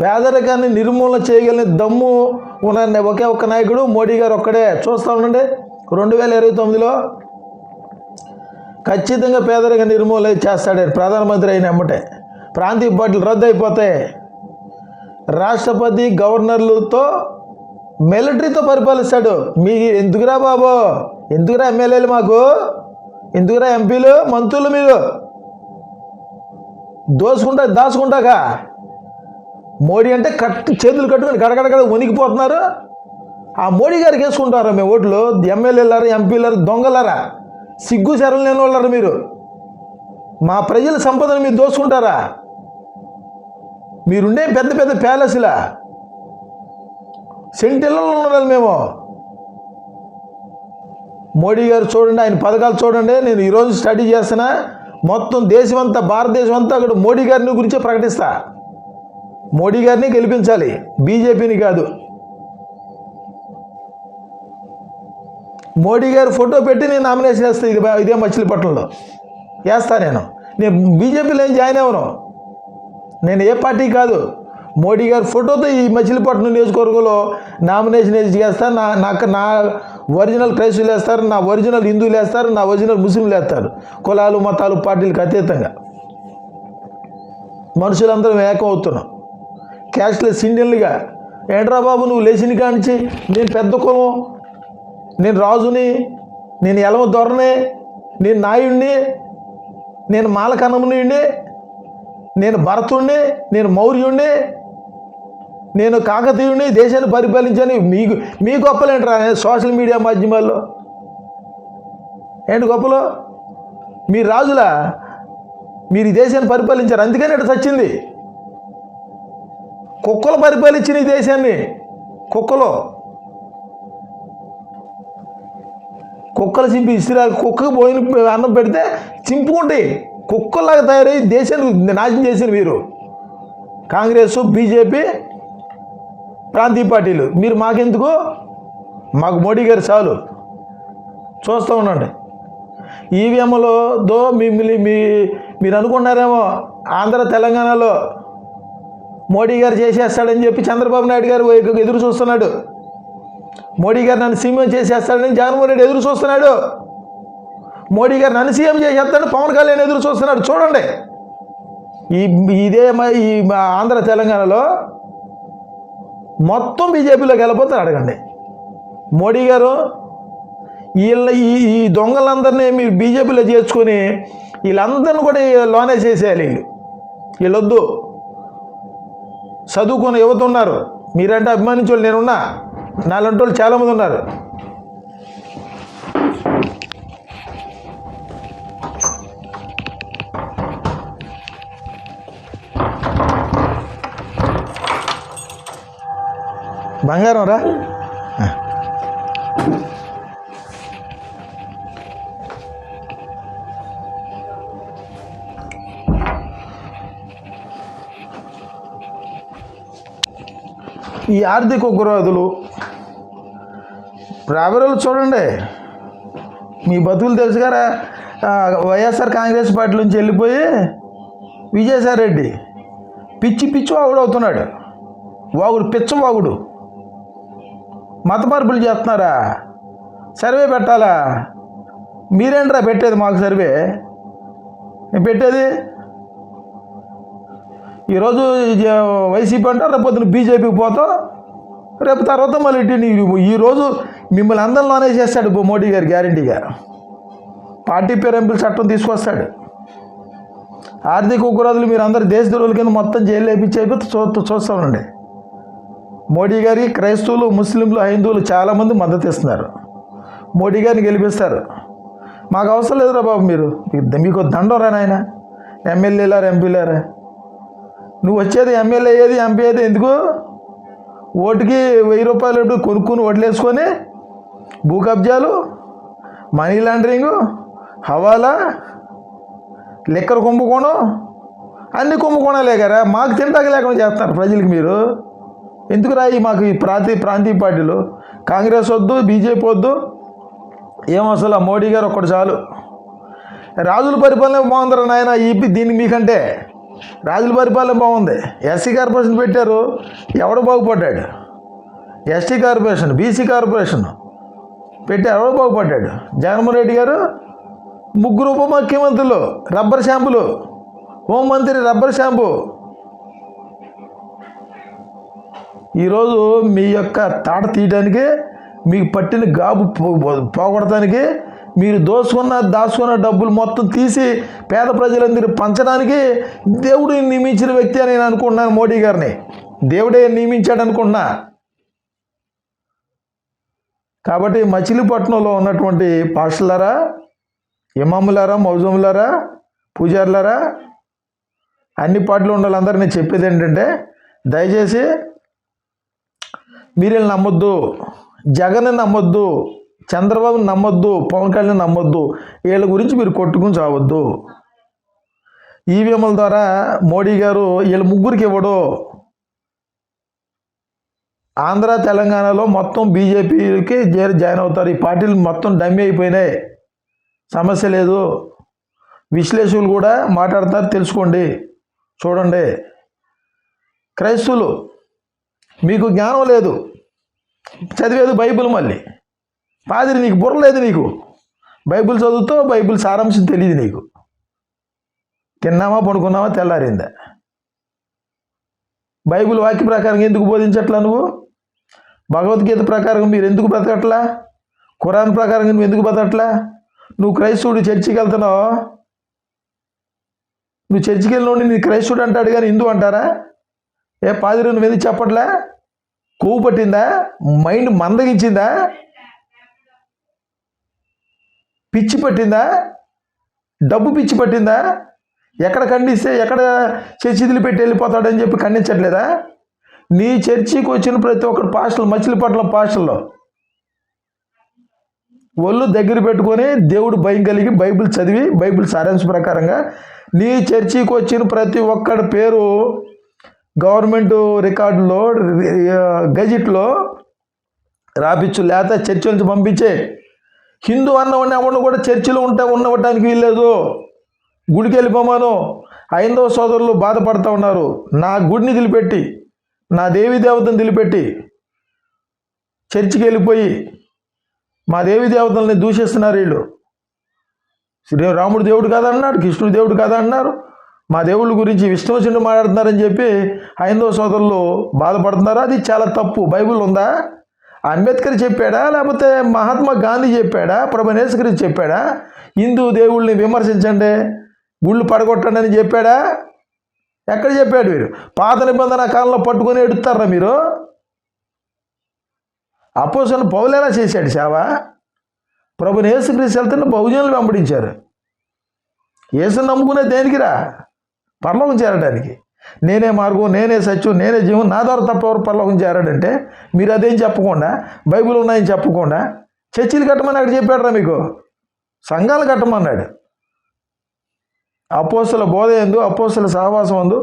పేదరికాన్ని నిర్మూలన చేయగలిగిన దమ్ము ఉన్న ఒకే ఒక్క నాయకుడు మోడీ గారు ఒక్కడే. చూస్తూ ఉండండి, 2029లో ఖచ్చితంగా పేదరిక నిర్మూలన చేస్తాడు ప్రధానమంత్రి అయిన ఎమ్మటే. ప్రాంతీయ పార్టీలు రద్దు అయిపోతాయి. రాష్ట్రపతి, గవర్నర్లతో మిలిటరీతో పరిపాలిస్తాడు. మీ ఎందుకురా బాబు, ఎందుకురా ఎమ్మెల్యేలు మాకు, ఎందుకురా ఎంపీలు మంత్రులు, మీరు దాచుకుంటాక మోడీ అంటే చేతులు కట్టుకొని గడగడగడ వణికిపోతున్నారు. ఆ మోడీ గారికి వేసుకుంటారా మేము ఓట్లు? ఎమ్మెల్యేలారా, ఎంపీలారా, దొంగలారా, సిగ్గు శరం లేని వాళ్ళారా మీరు? మా ప్రజల సంపదను మీరు దోచుకుంటారా? మీరుండే పెద్ద పెద్ద ప్యాలెస్లా సెంటిల్లో ఉండాలి మేము. మోడీ గారు చూడండి, ఆయన పథకాలు చూడండి. నేను ఈరోజు స్టడీ చేస్తున్నా, మొత్తం దేశమంతా, భారతదేశం అంతా అక్కడ మోడీ గారిని గురించే ప్రకటిస్తా. మోడీ గారిని గెలిపించాలి, బీజేపీని కాదు. మోడీ గారు ఫోటో పెట్టి నేను నామినేషన్ వేస్తాను. ఇదే మచిలీపట్నంలో వేస్తా. నేను బీజేపీలో ఏం జాయిన్ అవ్వను. నేను ఏ పార్టీ కాదు. మోడీ గారి ఫోటోతో ఈ మచిలీపట్నం నియోజకవర్గంలో నామినేషన్ వేసి చేస్తాను. నా ఒరిజినల్ క్రైస్తవులు వేస్తారు, నా ఒరిజినల్ హిందువులు వేస్తారు, నా ఒరిజినల్ ముస్లింలు వేస్తారు. కులాలు మతాలు పార్టీలకు అతీతంగా మనుషులందరం ఏకం అవుతున్నాం, క్యాష్లెస్ ఇండియన్లుగా. ఏంట్రా బాబు నువ్వు లేచిన కానించి నేను పెద్ద కులం, నేను రాజుని, నేను ఎలమ దొరని, నేను నాయుడిని, నేను మాలకన్నముని, నేను భరతుడిని, నేను మౌర్యుడిని, నేను కాకతీయుడిని, దేశాన్ని పరిపాలించాను. మీ గొప్పలు ఏంట్రా సోషల్ మీడియా మాధ్యమాల్లో? ఏంటి గొప్పలు? మీరు రాజులా? మీరు ఈ దేశాన్ని పరిపాలించారు, అందుకని ఇట్లా చచ్చింది. కుక్కలు పరిపాలించిన ఈ దేశాన్ని, కుక్కలు చింపి ఇసిరా, కుక్కకు పోయిన అన్నం పెడితే చింపుకుంటాయి. కుక్కల్లాగా తయారయ్యి దేశాన్ని నాశనం చేసిన మీరు కాంగ్రెస్, బీజేపీ, ప్రాంతీయ పార్టీలు. మీరు మాకెందుకు? మాకు మోడీ గారు చాలు. చూస్తూ ఉండండి. ఈవీఎంలో మిమ్మల్ని మీరు అనుకున్నారేమో ఆంధ్ర తెలంగాణలో మోడీ గారు చేసేస్తాడని చెప్పి చంద్రబాబు నాయుడు గారు ఎదురు చూస్తున్నాడు. మోడీ గారు నన్ను సీఎం చేసేస్తాడని జగన్మోహన్ రెడ్డి ఎదురు చూస్తున్నాడు. మోడీ గారు నన్ను సీఎం చేసేస్తాడని పవన్ కళ్యాణ్ ఎదురు చూస్తున్నాడు. చూడండి, ఈ ఆంధ్ర తెలంగాణలో మొత్తం బీజేపీలోకి వెళ్ళిపోతారు. అడగండి. మోడీ గారు ఈ దొంగలందరినీ మీరు బీజేపీలో చేర్చుకొని వీళ్ళందరినీ కూడా లోనే చేసేయాలి. వీళ్ళొద్దు. చదువుకున్న యువత ఉన్నారు, మీరంటే అభిమానించే వాళ్ళు నేనున్నా, నాలాంటి వాళ్ళు చాలామంది ఉన్నారు. బంగారం రా. ఈ ఆర్థిక ఉగ్రవాదులు రాబోలు చూడండి. మీ బతుకులు తెలుసు కదా. వైఎస్ఆర్ కాంగ్రెస్ పార్టీ నుంచి వెళ్ళిపోయి విజయసాయి రెడ్డి పిచ్చి వాగుడు అవుతున్నాడు. పిచ్చవాగుడు. మత మార్పులు చేస్తున్నారా? సర్వే పెట్టాలా? మీరేంట్రా పెట్టేది మాకు సర్వే? నేను పెట్టేది ఈరోజు వైసీపీ అంటారు, రేపు పొద్దున బీజేపీకి పోతావు, రేపు తర్వాత మళ్ళీ ఈరోజు మిమ్మల్ని అందరిలోనే చేస్తాడు మోడీ గారు గ్యారంటీగా. పార్టీ పేరెంపుల చట్టం తీసుకొస్తాడు. ఆర్థిక ఉగ్రవాదులు మీరు అందరు దేశద్రోహుల కింద మొత్తం జైలు వేయించి చూస్తామండి. మోడీ గారికి క్రైస్తవులు, ముస్లింలు, హైందువులు చాలామంది మద్దతు ఇస్తున్నారు. మోడీ గారిని గెలిపిస్తారు. మాకు అవసరం లేదురా బాబు, మీకు దండం రా నాయన. ఎమ్మెల్యేలారా, ఎంపీలారా? నువ్వు వచ్చేది ఎమ్మెల్యే అయ్యేది, ఎంపీ అయ్యేది ఎందుకు? ఓటుకి 1000 రూపాయలు కొనుక్కుని ఓట్లు వేసుకొని భూ కబ్జాలు, మనీ లాండరింగు, హవాలా, లిక్కర్ కుంభకోణం, అన్ని కుంభకోణాలే కదా. మాకు తింటాక లేకుండా చేస్తారు ప్రజలకి. మీరు ఎందుకు రాయి మాకు ఈ ప్రాంతీయ పార్టీలు? కాంగ్రెస్ వద్దు, బీజేపీ వద్దు, ఏం అసలు మోడీ గారు ఒక్కడు చాలు. రాజుల పరిపాలన బాగుందిరా నాయన. దీన్ని మీకంటే రాజుల పరిపాలన బాగుంది. ఎస్సీ కార్పొరేషన్ పెట్టారు, ఎవడు బాగుపడ్డాడు? ఎస్టీ కార్పొరేషన్, బీసీ కార్పొరేషన్ పెట్టి ఎవడో బాగుపడ్డాడు? జగన్మోహన్ రెడ్డి గారు 3 ఉప ముఖ్యమంత్రులు, రబ్బర్ షాంపులు, హోంమంత్రి రబ్బర్ షాంపు. ఈరోజు మీ యొక్క తాట తీయడానికి, మీకు పట్టిన గాబు పోగొడటానికి, మీరు దాచుకున్న డబ్బులు మొత్తం తీసి పేద ప్రజలందరూ పంచడానికి దేవుడు నియమించిన వ్యక్తి అని నేను అనుకుంటున్నాను. మోడీ గారిని దేవుడే నియమించాడు అనుకుంటున్నా. కాబట్టి మచిలీపట్నంలో ఉన్నటువంటి పాస్టర్లారా, ఇమాములారా, మౌజములారా, పూజారులారా, అన్ని పార్టీలు ఉండాలి. అందరూ నేను చెప్పేది ఏంటంటే, దయచేసి మీరు నమ్మొద్దు, జగన్ నమ్మొద్దు, చంద్రబాబుని నమ్మొద్దు, పవన్ కళ్యాణ్ నమ్మొద్దు. వీళ్ళ గురించి మీరు కొట్టుకుని చావద్దు. ఈవీఎంల ద్వారా మోడీ గారు వీళ్ళ ముగ్గురికి ఇవ్వడు. ఆంధ్ర తెలంగాణలో మొత్తం బీజేపీకి జాయిన్ అవుతారు. ఈ పార్టీలు మొత్తం డమ్మీ అయిపోయినాయి, సమస్య లేదు. విశ్లేషకులు కూడా మాట్లాడతారు, తెలుసుకోండి, చూడండి. క్రైస్తవులు మీకు జ్ఞానం లేదు, చదివేది బైబిల్. మళ్ళీ పాదిరి నీకు బుర్ర లేదు, నీకు బైబిల్ చదువుతో బైబిల్ సారాంశం తెలియదు నీకు. తిన్నామా పడుకున్నామా తెల్లారిందా? బైబిల్ వాక్య ప్రకారం ఎందుకు బోధించట్లా నువ్వు? భగవద్గీత ప్రకారం మీరు ఎందుకు బతకట్లా? ఖురాన్ ప్రకారం నువ్వు ఎందుకు బతకట్లా? నువ్వు క్రైస్తవుడు చర్చికి వెళ్తున్నావు, నువ్వు చర్చికి వెళ్ళినోడిని నీ క్రైస్తవుడు అంటాడు కానీ హిందూ అంటారా? ఏ పాదిరి నువ్వు ఎందుకు చెప్పట్లా? కొవ్వు పట్టిందా? మైండ్ మందగించిందా? పిచ్చి పట్టిందా? డబ్బు పిచ్చి పట్టిందా? ఎక్కడ ఖండిస్తే ఎక్కడ చర్చిలు పెట్టి వెళ్ళిపోతాడని చెప్పి ఖండించట్లేదా? నీ చర్చికి వచ్చిన ప్రతి ఒక్కరు పాస్టర్లు, మచిలీపట్నం పాస్టర్లు ఒళ్ళు దగ్గర పెట్టుకొని దేవుడు భయం కలిగి బైబిల్ చదివి బైబిల్ సారాంశ ప్రకారంగా నీ చర్చికి వచ్చిన ప్రతి ఒక్కడి పేరు గవర్నమెంట్ రికార్డులో, గెజిట్లో రాపించు, లేకపోతే చర్చి నుంచి పంపించే. హిందూ అన్నవాడిని ఎవరిని కూడా చర్చిలో ఉండటానికి వీల్లేదు. గుడికి వెళ్ళిపోమాను. హైందవ సోదరులు బాధపడుతూ ఉన్నారు. నా గుడిని నిలిపెట్టి, నా దేవి దేవతను నిలిపెట్టి చర్చికి వెళ్ళిపోయి మా దేవి దేవతల్ని దూషిస్తున్నారు వీళ్ళు. శ్రీరాముడు దేవుడు కాదన్నాడు, కృష్ణుడు దేవుడు కాదన్నారు, మా దేవుళ్ళ గురించి విష్ణు వచ్చిండు మాట్లాడుతున్నారని చెప్పి హైందవ సోదరులు బాధపడుతున్నారు. అది చాలా తప్పు. బైబిల్ ఉందా? అంబేద్కర్ చెప్పాడా? లేకపోతే మహాత్మా గాంధీ చెప్పాడా? ప్రభు యేసుక్రీస్తు చెప్పాడా? హిందూ దేవుళ్ళని విమర్శించండి, గుళ్ళు పడగొట్టండి అని చెప్పాడా? ఎక్కడ చెప్పాడు? వీరు పాత నిబంధన కాలంలో పట్టుకొని ఎడుతారా మీరు? అపోస్తలుని పౌలు ఎలా చేశాడు సేవ? ప్రభు యేసుక్రీస్తు వెళ్తున్న బహుజనులు వెంబడించారు. యేసుని నమ్ముకునే దేనికిరా? పరలోకం చేరడానికి. నేనే మార్గం, నేనే సత్యం, నేనే జీవం, నా ద్వారా తప్ప ఎవరు పరలోకం చేరాడంటే మీరు అదేం చెప్పకుండా, బైబిల్ ఉన్నాయని చెప్పకుండా చర్చిలు కట్టమని అక్కడ చెప్పాడురా మీకు. సంఘాలు కట్టమన్నాడు. అపోస్తల బోధ ఎందు, అపోస్తల సహవాసం ఎందు,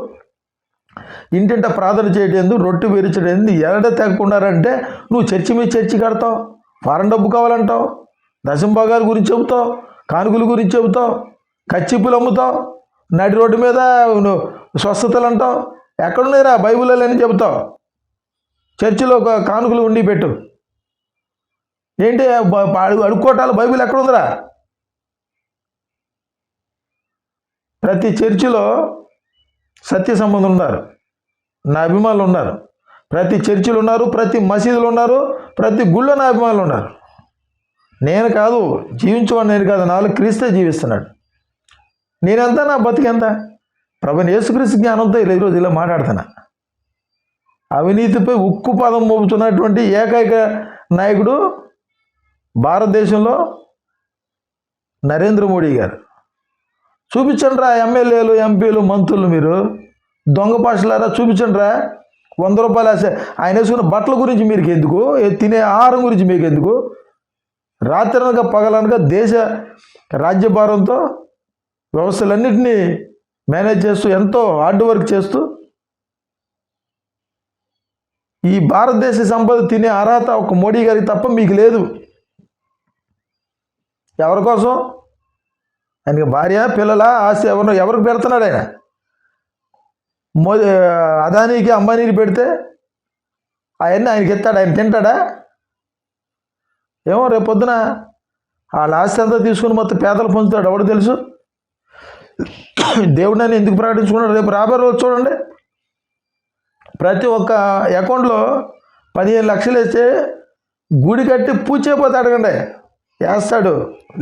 ఇంటింట ప్రార్థన చేయడం ఎందు, రొట్టె విరిచడం ఎందు ఎరడ తెగకుండారంటే నువ్వు చర్చి మీద చర్చి కడతావు, ఫారెన్ డబ్బు కావాలంటావు, దశంభాగాల గురించి చెబుతావు, కానుకల గురించి చెబుతావు, కచ్చిప్పులు అమ్ముతావు, నడి రోడ్డు మీద నువ్వు స్వస్థతలు అంటావు. ఎక్కడున్నాయిరా బైబిల్ అని చెబుతావు. చర్చిలో ఒక కానుకలు ఉండి పెట్టు. ఏంటి అడుక్కోటాలు? బైబిల్ ఎక్కడుందిరా? ప్రతి చర్చిలో సత్య సంబంధులు ఉన్నారు, నా అభిమానులు ఉన్నారు. ప్రతి చర్చిలు ఉన్నారు, ప్రతి మసీదులు ఉన్నారు, ప్రతి గుళ్ళో నా అభిమానులు ఉన్నారు. నేను కాదు జీవించేవాడు, నేను కాదు, నాలో క్రీస్తే జీవిస్తున్నాడు. నేనెంత, నా బతికెంత? ప్రభుని యేసుక్రీస్తు జ్ఞానంతో ఈరోజు ఇలా మాట్లాడుతున్నా. అవినీతిపై ఉక్కు పదం మోపుతున్నటువంటి ఏకైక నాయకుడు భారతదేశంలో నరేంద్ర మోడీ గారు. చూపించండి రా ఎమ్మెల్యేలు, ఎంపీలు, మంత్రులు, మీరు దొంగ పాషలారా చూపించండి రా. 100 రూపాయలు ఆయన వేసుకున్న బట్టల గురించి మీకు ఎందుకు? తినే ఆహారం గురించి మీకు ఎందుకు? రాత్రనగా పగలనగా దేశ రాజ్యభారంతో వ్యవస్థలన్నింటినీ మేనేజ్ చేస్తూ ఎంతో హార్డ్ వర్క్ చేస్తూ ఈ భారతదేశ సంపద తినే అర్హత ఒక మోడీ గారికి తప్ప మీకు లేదు. ఎవరి కోసం? ఆయనకి భార్య, పిల్లల ఆస్తి ఎవరికి పెడుతున్నాడు ఆయన? అదానీకి, అంబానీకి పెడితే అవన్నీ ఆయనకి ఎత్తాడు, ఆయన తింటాడా? ఏమో రేపొద్దున వాళ్ళ ఆస్తి అంతా తీసుకుని మొత్తం పేదలు పొందుతాడు, ఎవడు తెలుసు? దేవుడిని ఎందుకు ప్రకటించుకున్నాడు? రేపు రాబోయే రోజు చూడండి, ప్రతి ఒక్క అకౌంట్లో 15 లక్షలు వేస్తే గుడి కట్టి పూజ చేయకపోతే అడగండి, వేస్తాడు.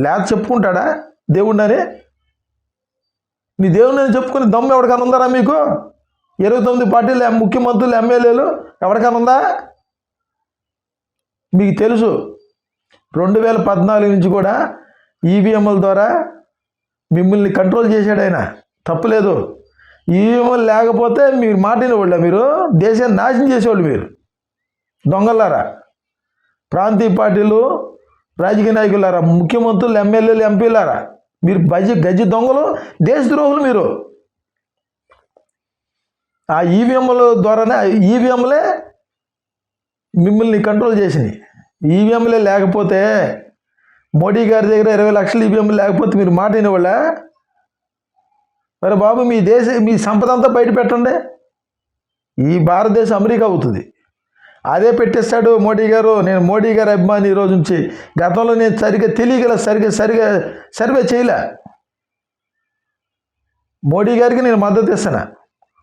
లేక చెప్పుకుంటాడా దేవుడిని? నీ దేవుడిని చెప్పుకుని దమ్ము ఎవరికైనా ఉందారా మీకు? 29 పార్టీలు, ముఖ్యమంత్రులు, ఎమ్మెల్యేలు ఎవరికైనా ఉందా? మీకు తెలుసు 2014 నుంచి కూడా ఈవీఎంల ద్వారా మిమ్మల్ని కంట్రోల్ చేశాడు ఆయన, తప్పులేదు. ఈవీఎంలు లేకపోతే మీరు మాటినేవాళ్ళ, మీరు దేశాన్ని నాశనం చేసేవాళ్ళు. మీరు దొంగలారా, ప్రాంతీయ పార్టీలు, రాజకీయ నాయకులారా, ముఖ్యమంత్రులు, ఎమ్మెల్యేలు, ఎంపీలారా, మీరు గజ్జి దొంగలు, దేశద్రోహులు మీరు. ఆ ఈవీఎంల ద్వారానే, ఈవీఎంలే మిమ్మల్ని కంట్రోల్ చేసినాయి. ఈవీఎంలే లేకపోతే, మోడీ గారి దగ్గర 20 లక్షలు ఈవీఎంలు లేకపోతే మీరు మాట వినేవాళ్ళ? మరి బాబు, మీ సంపద అంతా బయట పెట్టండి, ఈ భారతదేశం అమెరికా అవుతుంది. అదే పెట్టేస్తాడు మోడీ గారు. నేను మోడీ గారి అభిమాని ఈరోజు నుంచి. గతంలో నేను సరిగ్గా తెలియగల సరిగ్గా సర్వే చేయలే. మోడీ గారికి నేను మద్దతు ఇస్తాను.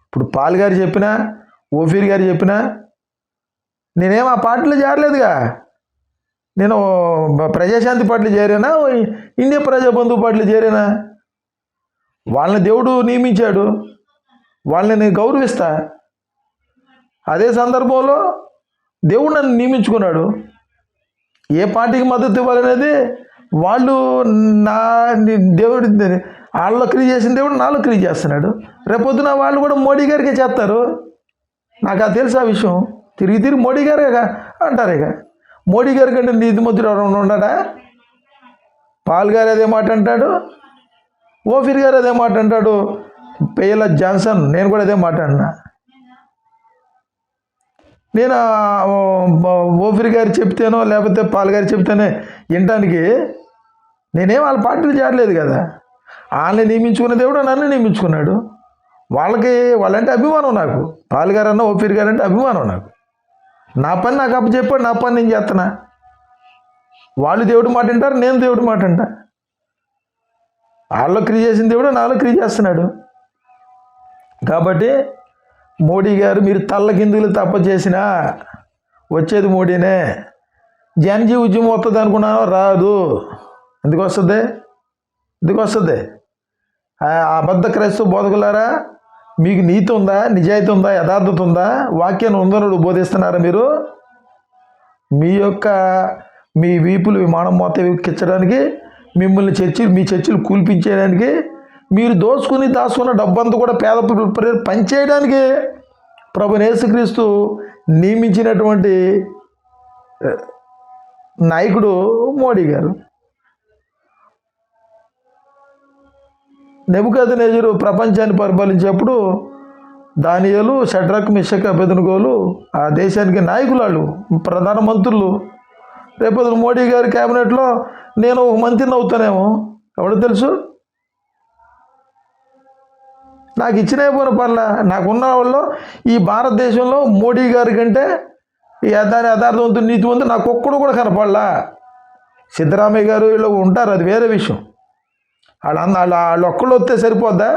ఇప్పుడు పాల్ గారు చెప్పినా, ఓఫీర్ గారు చెప్పినా, నేనేం ఆ పార్టీలో చేరలేదుగా. నేను ప్రజాశాంతి పార్టీలో చేరానా, ఇండియా ప్రజాబంధు పార్టీలో చేరానా? వాళ్ళని దేవుడు నియమించాడు, వాళ్ళని నేను గౌరవిస్తా. అదే సందర్భంలో దేవుడు నన్ను నియమించుకున్నాడు. ఏ పార్టీకి మద్దతు ఇవ్వాలనేది వాళ్ళు, నా దేవుడు, వాళ్ళలో క్రియ చేసిన దేవుడు నాలో క్రియ చేస్తున్నాడు. రేపొద్దున వాళ్ళు కూడా మోడీ గారికే చేస్తారు. నాకు అది తెలుసు ఆ విషయం. తిరిగి మోడీ గారే అంటారు. ఇక మోడీ గారి కంటే నీతిమంతుడు ఎవరైనా ఉన్నాడా? పాల్ గారు అదే మాట అంటాడు, ఓఫీర్ గారు అదే మాట అంటాడు, పేల జాన్సన్, నేను కూడా అదే మాట అన్నా. నేను ఓఫీర్ గారు చెప్తేనో లేకపోతే పాల్ గారు చెప్తేనే వినటానికి నేనేం వాళ్ళ పార్టీలు చేరలేదు కదా. వాళ్ళని నియమించుకున్న దేవుడు నన్ను నియమించుకున్నాడు. వాళ్ళంటే అభిమానం నాకు. పాల్ గారన్నా ఓఫీర్ గారు అంటే అభిమానం నాకు. నా పని నాకు అప్పచెప్పాడు, నా పని నేను చేస్తున్నా. వాళ్ళు దేవుడి మాట వింటారు, నేను దేవుడి మాట అంటా. వాళ్ళలో క్రియ చేసిన దేవుడు నాలో క్రియ చేస్తున్నాడు. కాబట్టి మోడీ గారు, మీరు తల్లకిందులు తప్ప చేసినా వచ్చేది మోడీనే. జనజీ ఉద్యమం వస్తుంది అనుకున్నాను, రాదు. ఎందుకు వస్తుంది? అబద్ధ క్రైస్తవ బోధకులారా, మీకు నీతి ఉందా, నిజాయితీ ఉందా, యథార్థత ఉందా, వాక్యాన్ని ఉందనుడు బోధిస్తున్నారా మీరు? మీ వీపులు విమానం మొత్తం ఎక్కించడానికి, మిమ్మల్ని మీ చర్చిలు కూల్పించేయడానికి, మీరు దాచుకున్న డబ్బంతా కూడా పేద పనిచేయడానికి ప్రభువైన యేసుక్రీస్తు నియమించినటువంటి నాయకుడు మోడీ గారు. నెబుకద్నెజరు ప్రపంచాన్ని పరిపాలించేప్పుడు దానియేలు, షడ్రక్, మిషక్, అబేద్నెగోలు ఆ దేశానికి నాయకులు, వాళ్ళు ప్రధానమంత్రులు. రేపు మోడీ గారి క్యాబినెట్లో నేను ఒక మంత్రిని అవుతానేమో, ఎవడో తెలుసు. నాకు ఇచ్చినా పోయిన పర్లా. నాకున్న వాళ్ళు ఈ భారతదేశంలో మోడీ గారి కంటే యథార్థవంతుడు, నీతివంతుడు నాకు ఒక్కడు కూడా కనపడలా. సిద్ధరామయ్య గారు వీళ్ళు ఉంటారు, అది వేరే విషయం. వాళ్ళు ఒక్కళ్ళు వస్తే సరిపోద్దా?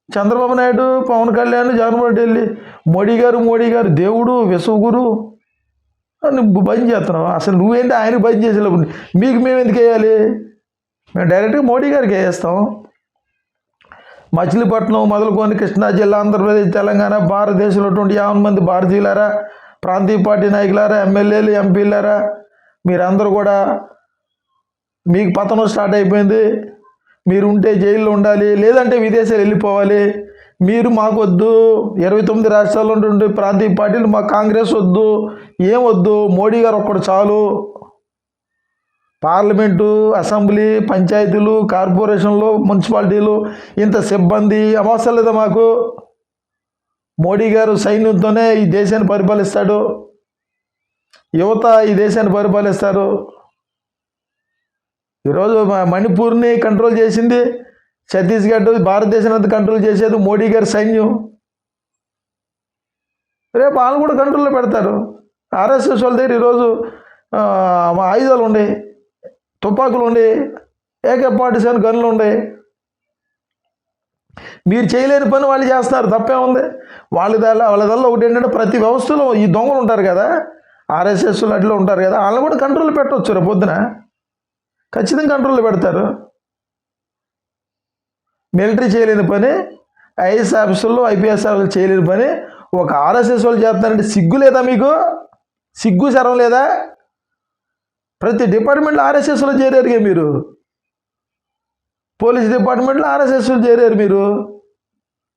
చంద్రబాబు నాయుడు, పవన్ కళ్యాణ్, జగన్మోహన్ రెడ్డి, మోడీ గారు దేవుడు, విశ్వగురు నువ్వు బంద్ చేస్తున్నావు. అసలు నువ్వేంటి ఆయనకు బంద్ చేసేటప్పుడు మీకు మేము ఎందుకు వేయాలి? మేము డైరెక్ట్గా మోడీ గారికి వేస్తాం. మచిలీపట్నం మొదలుకొని కృష్ణా జిల్లా, ఆంధ్రప్రదేశ్, తెలంగాణ, భారతదేశంలో 50 మంది భారతీయులారా, ప్రాంతీయ పార్టీ నాయకులారా, ఎమ్మెల్యేలు, ఎంపీలారా, మీరందరూ కూడా మీకు పతనం స్టార్ట్ అయిపోయింది. మీరు ఉంటే జైల్లో ఉండాలి, లేదంటే విదేశాలు వెళ్ళిపోవాలి. మీరు మాకు వద్దు. 29 రాష్ట్రాల్లో ఉండే ప్రాంతీయ పార్టీలు, మా కాంగ్రెస్ వద్దు, ఏం వద్దు, మోడీ గారు ఒక్కడు చాలు. పార్లమెంటు, అసెంబ్లీ, పంచాయతీలు, కార్పొరేషన్లు, మున్సిపాలిటీలు, ఇంత సిబ్బంది అవసరం లేదా మాకు? మోడీ గారు సైన్యంతోనే ఈ దేశాన్ని పరిపాలిస్తాడు. యువత ఈ దేశాన్ని పరిపాలిస్తారు. ఈరోజు మణిపూర్ని కంట్రోల్ చేసింది ఛత్తీస్గఢ్, భారతదేశం అంతా కంట్రోల్ చేసేది మోడీ గారి సైన్యం. రేపు వాళ్ళు కూడా కంట్రోల్లో పెడతారు. ఆర్ఎస్ఎస్ వాళ్ళ దగ్గర ఈరోజు ఆయుధాలు ఉండే, తుపాకులు ఉండే, AK-47 గన్లు ఉండే. మీరు చేయలేని పని వాళ్ళు చేస్తున్నారు, తప్పే ఉంది. వాళ్ళదల్లా ఒకటి ఏంటంటే, ప్రతి వ్యవస్థలో ఈ దొంగలు ఉంటారు కదా, ఆర్ఎస్ఎస్లు అట్లా ఉంటారు కదా, వాళ్ళని కూడా కంట్రోల్లో పెట్టవచ్చు. రేపు పొద్దున ఖచ్చితంగా కంట్రోల్లో పెడతారు. మిలిటరీ చేయలేని పని, ఐఏఎస్ ఆఫీసర్లు ఐపీఎస్ ఆఫీసర్లు చేయలేని పని ఒక ఆర్ఎస్ఎస్ వాళ్ళు చేస్తారంటే సిగ్గు లేదా మీకు? సిగ్గు శరం లేదా? ప్రతి డిపార్ట్మెంట్లో ఆర్ఎస్ఎస్లో చేరారుగా మీరు. పోలీస్ డిపార్ట్మెంట్లో ఆర్ఎస్ఎస్లో చేరారు మీరు,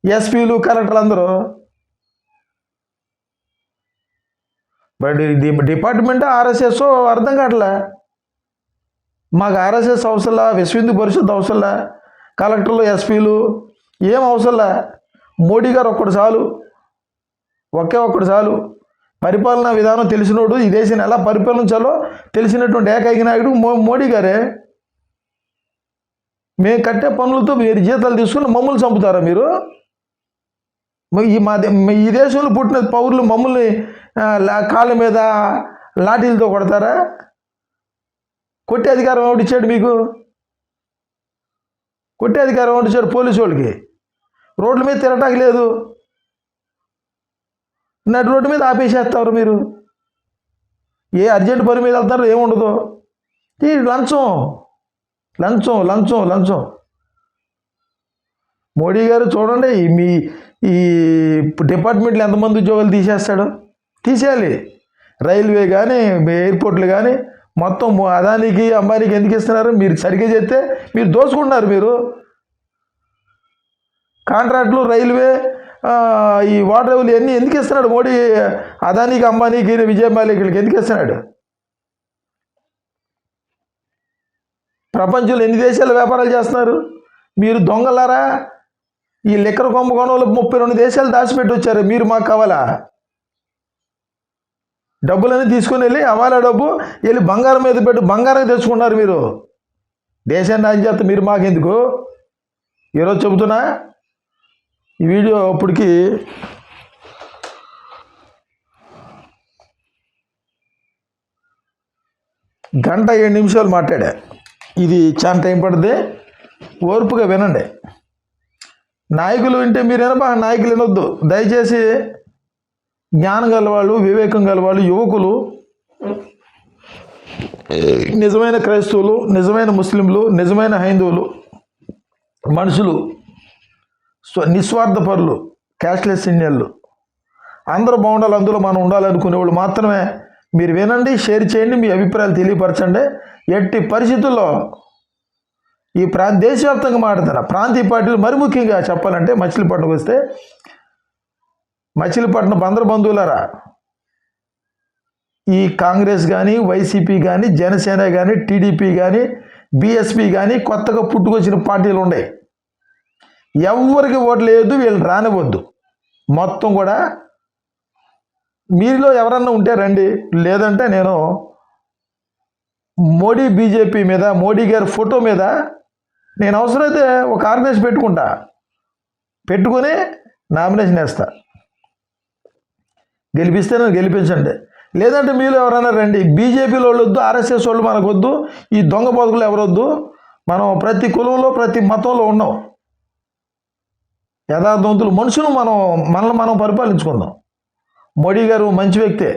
ఎస్పీలు కలెక్టర్లు అందరూ. బట్ డిపార్ట్మెంట్ ఆర్ఎస్ఎస్ అర్థం కావట్లే. మాకు ఆర్ఎస్ఎస్ అవసరంలా, విశ్వ హిందూ పరిషత్ అవసరంలా, కలెక్టర్లు ఎస్పీలు ఏం అవసరంలా. మోడీ గారు ఒక్కడు చాలు, ఒక్కడు చాలు. పరిపాలనా విధానం తెలిసినోడు, ఈ దేశాన్ని ఎలా పరిపాలించాలో తెలిసినటువంటి ఏకైక నాయకుడు మోడీ గారే. మేము కట్టే పనులతో మీరు జీతాలు తీసుకుని మమ్మల్ని చంపుతారా మీరు? ఈ దేశంలో పుట్టిన పౌరులు మమ్మల్ని కాళ్ళ మీద లాఠీలతో కొడతారా? కొట్టే అధికారం ఎవడిచ్చాడు మీకు? కొట్టే అధికారం ఎవడిచ్చాడు? పోలీసు వాళ్ళకి. రోడ్ల మీద తిరగటానికి లేదు, నటు రోడ్డు మీద ఆపేసేస్తారు మీరు. ఏ అర్జెంట్ పని మీద వెళ్తారో ఏముండదు. ఈ లంచం లంచం లంచం లంచం. మోడీ గారు చూడండి, ఈ డిపార్ట్మెంట్లో ఎంతమంది ఉద్యోగాలు తీసేస్తాడు? తీసేయాలి. రైల్వే కానీ, ఎయిర్పోర్ట్లు కానీ మొత్తం అదానికి అంబానీకి ఎందుకు ఇస్తున్నారు? మీరు సరిగ్గా చేస్తే మీరు దోచుకుంటున్నారు. మీరు కాంట్రాక్టులు, రైల్వే, ఈ వాటర్ ఇవన్నీ ఎందుకు ఇస్తున్నాడు మోడీ? అదానికి అంబానీకి విజయ్ మాల్యాకి ఎందుకు ఇస్తున్నాడు? ప్రపంచంలో ఎన్ని దేశాలు వ్యాపారాలు చేస్తున్నారు? మీరు దొంగలారా? ఈ లిక్కర్ కుంభకోణంలో 32 దేశాలు దాచిపెట్టి వచ్చారు. మీరు మాకు కావాలా? డబ్బులన్నీ తీసుకుని వెళ్ళి అవాలా డబ్బు వెళ్ళి బంగారం మీద పెట్టి బంగారం తెచ్చుకున్నారు మీరు. దేశాన్ని రాజు చేస్తే మీరు మాకెందుకు? ఈరోజు చెబుతున్నా, ఈ వీడియో అప్పటికి గంట 7 నిమిషాలు మాట్లాడా. ఇది చాలా టైం పడుతుంది, ఓర్పుగా వినండి. నాయకులు వింటే మీరు వినబా, నాయకులు వినొద్దు దయచేసి. జ్ఞానం గలవాళ్ళు, వివేకం గలవాళ్ళు, యువకులు, నిజమైన క్రైస్తవులు, నిజమైన ముస్లింలు, నిజమైన హైందువులు, మనుషులు, నిస్వార్థపరులు, క్యాష్లెస్ ఇండియన్లు అందరూ బాగుండాలి, అందులో మనం ఉండాలనుకునేవాళ్ళు మాత్రమే మీరు వినండి, షేర్ చేయండి, మీ అభిప్రాయాలు తెలియపరచండి. ఎట్టి పరిస్థితుల్లో ఈ దేశవ్యాప్తంగా మాట్లాడుతున్న ప్రాంతీయ పార్టీలు, మరి ముఖ్యంగా చెప్పాలంటే మచిలీపట్నంకి వస్తే, మచిలీపట్నం బందరు బంధువులారా, ఈ కాంగ్రెస్ కానీ, వైసీపీ కానీ, జనసేన కానీ, టీడీపీ కానీ, బీఎస్పీ కానీ కొత్తగా పుట్టుకొచ్చిన పార్టీలు ఉన్నాయి. ఎవరికి ఓట్లు లేదు, వీళ్ళు రానివ్వద్దు. మొత్తం కూడా మీలో ఎవరన్నా ఉంటే రండి, లేదంటే నేను మోడీ బీజేపీ మీద, మోడీ గారి ఫోటో మీద నేను అవసరమైతే ఒక ఆర్గనైజేషన్ పెట్టుకొని నామినేషన్ వేస్తా. గెలిపిస్తే నేను గెలిపించండి, లేదంటే మీలో ఎవరైనా రండి. బీజేపీలో వాళ్ళు వద్దు, ఆర్ఎస్ఎస్ వాళ్ళు మనకు వద్దు, ఈ దొంగ బతుకులు ఎవరొద్దు. మనం ప్రతి కులంలో, ప్రతి మతంలో ఉన్నాం. యథార్థవంతులు మనుషులు మనల్ని మనం పరిపాలించుకుందాం. మోడీ గారు మంచి వ్యక్తే.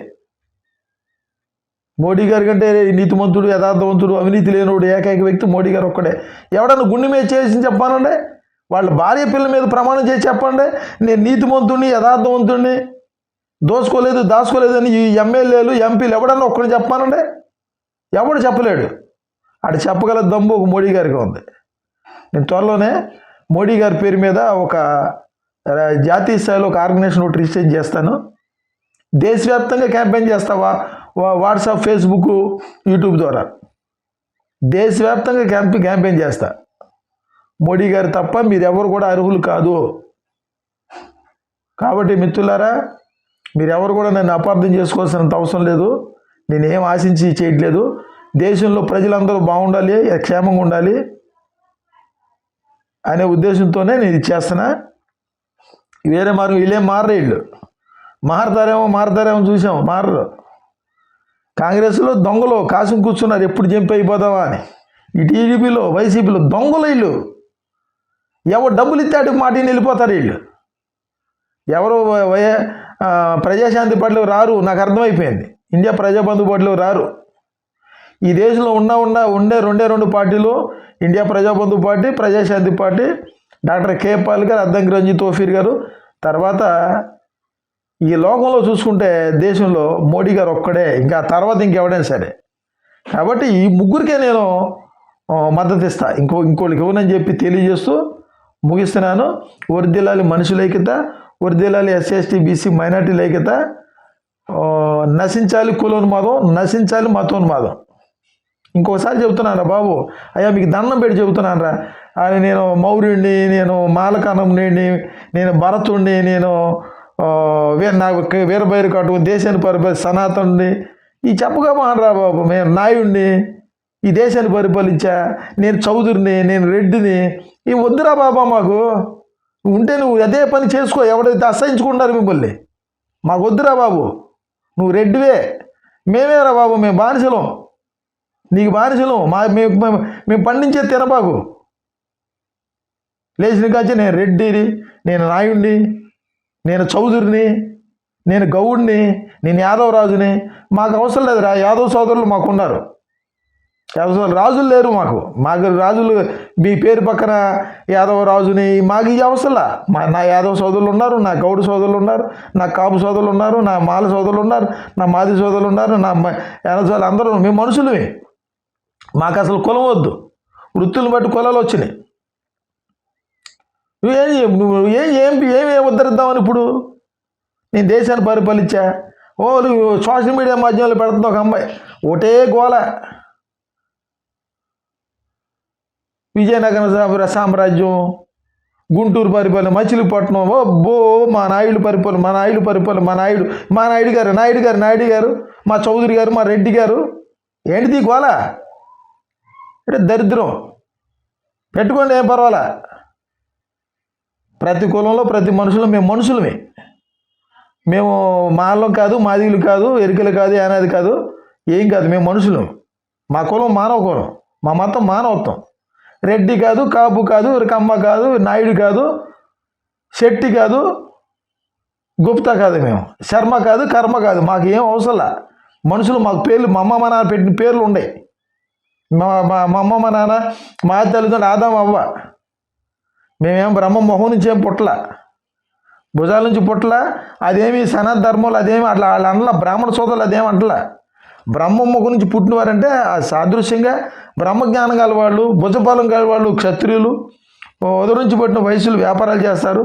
మోడీ గారి కంటే నీతిమంతుడు, యథార్థవంతుడు, అవినీతి లేనివాడు ఏకైక వ్యక్తి మోడీ గారు ఒక్కడే. ఎవడన్నా గుండె మీద చేసి చెప్పానండి, వాళ్ళ భార్య పిల్లల మీద ప్రమాణం చేసి చెప్పండి, నేను నీతిమంతుడిని, యథార్థవంతుడిని, దోసుకోలేదు దాచుకోలేదని ఈ ఎమ్మెల్యేలు, ఎంపీలు ఎవడన్నా ఒక్కడిని చెప్పానండి? ఎవడు చెప్పలేడు. అటు చెప్పగల దమ్ము ఒక మోడీ గారికి ఉంది. నేను త్వరలోనే మోడీ గారి పేరు మీద ఒక జాతీయ స్థాయిలో ఒక ఆర్గనైజేషన్ ఒకటి రిజిస్టర్ చేస్తాను. దేశవ్యాప్తంగా క్యాంపెయిన్ చేస్తావా, వాట్సాప్, ఫేస్బుక్, యూట్యూబ్ ద్వారా దేశవ్యాప్తంగా క్యాంపెయిన్ చేస్తా. మోడీ గారు తప్ప మీరెవరు కూడా అర్హులు కాదు. కాబట్టి మిత్రులారా, మీరెవరు కూడా నన్ను అపార్థం చేసుకోవాల్సినంత అవసరం లేదు. నేనేం ఆశించి చేయట్లేదు. దేశంలో ప్రజలందరూ బాగుండాలి, క్షేమంగా ఉండాలి అనే ఉద్దేశంతోనే నేను ఇది చేస్తున్నా. వేరే మార్గం వీళ్ళేం మారరు. వీళ్ళు మారతారేమో చూసాం, మారరు. కాంగ్రెస్లో దొంగలు కాసుకు కూర్చున్నారు, ఎప్పుడు జంప్ అయిపోదామా అని. ఈ టీడీపీలో, వైసీపీలో దొంగలు వీళ్ళు. ఎవరు డబ్బులు ఇస్తే మాటిని వెళ్ళిపోతారు వీళ్ళు. ఎవరు ప్రజాశాంతి పార్టీలో రారు. నాకు అర్థమైపోయింది. ఇండియా ప్రజాబంధు పార్టీలో రారు. ఈ దేశంలో ఉండే రెండు పార్టీలు India Prajabandhu party, Prajashanti party, doctor K Paul గారు, అద్దంకి రంజిత్ తోఫీర్ గారు. తర్వాత ఈ లోకంలో చూసుకుంటే దేశంలో మోడీ గారు ఒక్కడే, ఇంకా తర్వాత ఇంకెవడైనా సరే. కాబట్టి ఈ ముగ్గురికే నేను మద్దతు ఇస్తా. ఇంకోళ్ళకి ఇవ్వనని చెప్పి తెలియజేస్తూ ముగిస్తున్నాను. వర్ధిల్లాలి మనుషుల ఐక్యత, వర్ధిల్లాలి ఎస్సీ బీసీ మైనార్టీల ఐక్యత, నశించాలి కులోన్మాదం, నశించాలి మతోన్మాదం. ఇంకోసారి చెబుతున్నాను రా బాబు, అయ్యా మీకు దండం పెట్టి చెబుతున్నాను రా. నేను మౌర్యుడిని, నేను మాలకానంని, నేను భరతుడిని, నేను నాకు వీరభైరు కాటు దేశాన్ని పరిపాలి సనాతనుడిని ఈ చెప్పగా మానరా బాబు. నేను నాయుడిని, ఈ దేశాన్ని పరిపాలించా, నేను చౌదరిని, నేను రెడ్డిని. ఇవి వద్దురా బాబా మాకు. ఉంటే నువ్వు అదే పని చేసుకో. ఎవడైతే అసహించుకుంటారు మిమ్మల్ని, మాకు వద్దురా బాబు. నువ్వు రెడ్డివే, మేమేరా బాబు, మేము బానిసలం, నీకు బానిసలం. మేము పండించే తినబాకు. లేచిన కాచే నేను రెడ్డిని, నేను నాయుడిని, నేను చౌదరిని, నేను గౌడిని, నేను యాదవ రాజుని. మాకు అవసరం లేదురా. యాదవ సోదరులు మాకున్నారు. యాదవ సోదరులు రాజులు లేరు మాకు రాజులు మీ పేరు పక్కన యాదవ రాజుని మాకు ఈ అవసరంలా. నా యాదవ సోదరులు ఉన్నారు, నా గౌడు సోదరులు ఉన్నారు, నా కాపు సోదరులు ఉన్నారు, నా మాల సోదరులు ఉన్నారు, నా మాది సోదరులు ఉన్నారు, నా యాదవ సోదరులు అందరూ మేము మనుషులమే. మాకు అసలు కులం వద్దు. వృత్తులను బట్టి కులాలు వచ్చినాయి. ఏమి ఉద్ధరిద్దామని ఇప్పుడు నేను దేశాన్ని పరిపాలించా. నువ్వు సోషల్ మీడియా మాధ్యమాలు పెడుతుంది ఒక అమ్మాయి, ఒకటే గోల. విజయనగరం సామ్రాజ్యం, గుంటూరు పరిపాలన, మచిలీపట్నం, మా నాయుడు పరిపాలన, మా నాయుడు గారు, మా చౌదరి గారు, మా రెడ్డి గారు. ఏంటిది గోల? అంటే దరిద్రం. పెట్టుకోండి, ఏం పర్వాలా. ప్రతి కులంలో ప్రతి మనుషులు మేము మనుషులమే. మేము మాలం కాదు, మాదిలు కాదు, ఎరికలు కాదు, అనేది కాదు, ఏం కాదు. మేము మనుషులు. మా కులం మానవ కులం, మా మతం మానవత్వం. రెడ్డి కాదు, కాపు కాదు, కమ్మ కాదు, నాయుడు కాదు, శెట్టి కాదు, గుప్తా కాదు, మేము శర్మ కాదు, కర్మ కాదు. మాకు ఏం అవసరంలా. మనుషులు మాకు పేర్లు, మా అమ్మ మా నాన్న పెట్టిన పేర్లు ఉన్నాయి. మా అమ్మ మా నాన్న, మా తల్లిదండ్రులు ఆదాం అవ్వ. మేమేం బ్రహ్మ మొహం నుంచి ఏం పుట్టల, భుజాల నుంచి పుట్టల. అదేమి సనాతన ధర్మంలో అదేమి అట్లా వాళ్ళ అంటలా. బ్రాహ్మణ సోదరులు అదేమి అంటలా. బ్రహ్మ ముఖం నుంచి పుట్టినవారంటే ఆ సాదృశ్యంగా బ్రహ్మజ్ఞానం గలవాళ్ళు, భుజబలం గలవాళ్ళు క్షత్రియులు, ఉదయం నుంచి పుట్టిన వయసులు వ్యాపారాలు చేస్తారు.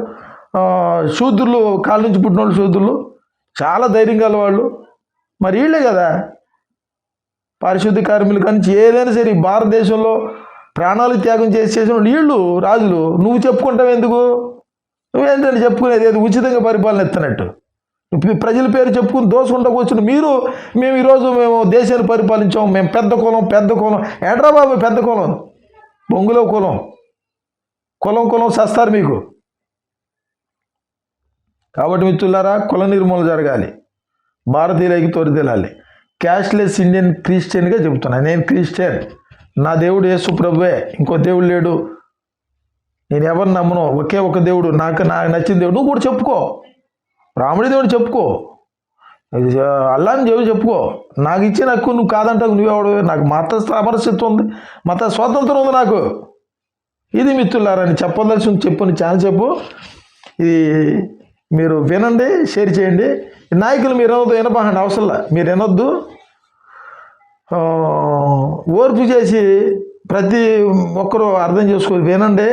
శూద్రులు, కాళ్ళ నుంచి పుట్టిన వాళ్ళు శూద్రులు, చాలా ధైర్యం గలవాళ్ళు. మరి వీళ్ళే కదా పారిశుద్ధ కార్మికులు కానీ ఏదైనా సరే భారతదేశంలో ప్రాణాలు త్యాగం చేసిన వీళ్ళు రాజులు. నువ్వు చెప్పుకుంటావు ఎందుకు? నువ్వేంటంటే చెప్పుకునేది ఏది ఉచితంగా పరిపాలన ఎత్తనట్టు ప్రజల పేరు చెప్పుకుని దోసుకుంటూ కూర్చుని మేము ఈరోజు దేశాన్ని పరిపాలించాం, మేము పెద్ద కులం. ఏంట్రా బాబు పెద్ద కులం? బొంగులో కులం సస్తారు మీకు. కాబట్టి మిత్రులారా, కుల నిర్మూలన జరగాలి, భారతీయులకి తొరిదిల్లాలి. క్యాష్లెస్ ఇండియన్ క్రిస్టియన్గా చెబుతున్నాను. నేను క్రిస్టియన్, నా దేవుడు యేసు ప్రభువే, ఇంకో దేవుడు లేడు. నేను ఎవరిని నమ్మను, ఒకే ఒక దేవుడు, నాకు నచ్చిన దేవుడు. నువ్వు కూడా చెప్పుకో, రాముడి దేవుడు చెప్పుకో, అల్లాని దేవుడు చెప్పుకో. నాకు ఇచ్చిన హక్కు నువ్వు కాదంటావు. నువ్వెవడు? నాకు మత సామరస్యత్వం ఉంది, మత స్వాతంత్రం ఉంది నాకు. ఇది మిత్రులారని చెప్పదలసి చెప్పు, చాలా చెప్పు. ఇది మీరు వినండి, షేర్ చేయండి. నాయకులు మీరు వినబాగండి, అవసరంలా మీరు వినొద్దు. ఓర్పు చేసి ప్రతి ఒక్కరూ అర్థం చేసుకొని వినండి.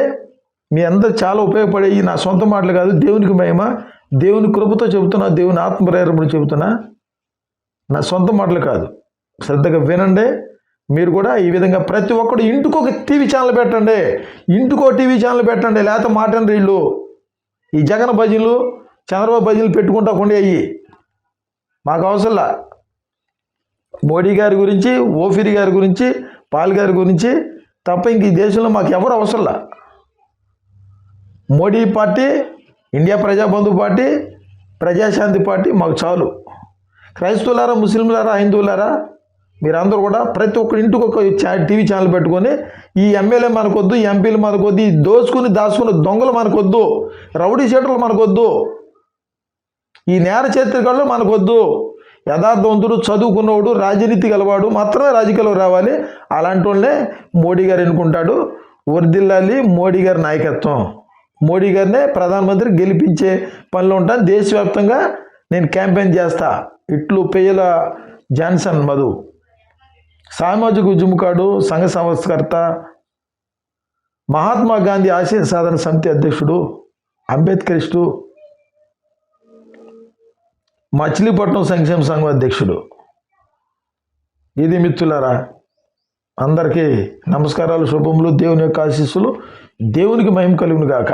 మీ అందరు చాలా ఉపయోగపడేవి. నా సొంత మాటలు కాదు, దేవునికి మహిమ, దేవుని కృపతో చెబుతున్నా, దేవుని ఆత్మప్రేరణతో చెబుతున్నా, నా సొంత మాటలు కాదు. శ్రద్ధగా వినండి. మీరు కూడా ఈ విధంగా ప్రతి ఒక్కరు ఇంటికొక టీవీ ఛానల్ పెట్టండి, లేకపోతే మాటండి. వీళ్ళు ఈ జగన్ భజనలు, చంద్రబాబు భజనలు పెట్టుకుంటా కొండే అయ్యి మాకు అవసరంలా. మోడీ గారి గురించి, ఓఫిరి గారి గురించి, పాల్ గారి గురించి తప్ప ఇంక ఈ దేశంలో మాకు ఎవరు అవసరంలా. Modi party, India Prajabandhu party, Prajashanti party మాకు చాలు. క్రైస్తవులారా, ముస్లింలారా, హిందువులారా, మీరందరూ కూడా ప్రతి ఒక్కరి ఇంటికి ఒక టీవీ ఛానల్ పెట్టుకొని ఈ ఎమ్మెల్యే మనకొద్దు, ఈ ఎంపీలు మనకొద్దు, ఈ దాచుకుని దొంగలు మనకొద్దు, రౌడీ షీటర్లు మనకొద్దు, ఈ నేర చరిత్రకాళ్ళు మనకొద్దు. యథార్థవంతుడు, చదువుకున్నవాడు, రాజనీతి గలవాడు మాత్రమే రాజకీయాల్లో రావాలి. అలాంటి వాళ్ళనే మోడీ గారు ఎన్నుకుంటాడు. వర్ధిల్లాలి మోడీ గారి నాయకత్వం. మోడీ గారినే ప్రధానమంత్రి గెలిపించే పనిలో ఉంటాను. దేశవ్యాప్తంగా నేను క్యాంపెయిన్ చేస్తా. ఇట్లు పెయ్యల జాన్సన్ మధు, సామాజిక ఉద్యమకాడు, సంఘ సంస్కర్త, మహాత్మా గాంధీ ఆశయ సాధన సమితి అధ్యక్షుడు, అంబేద్కరిస్టు, మచిలీపట్నం సంక్షేమ సంఘం అధ్యక్షుడు. ఇది మిత్రులారా, అందరికీ నమస్కారాలు, శుభములు, దేవుని యొక్క ఆశీస్సులు. దేవునికి మహిమ కలుగును గాక.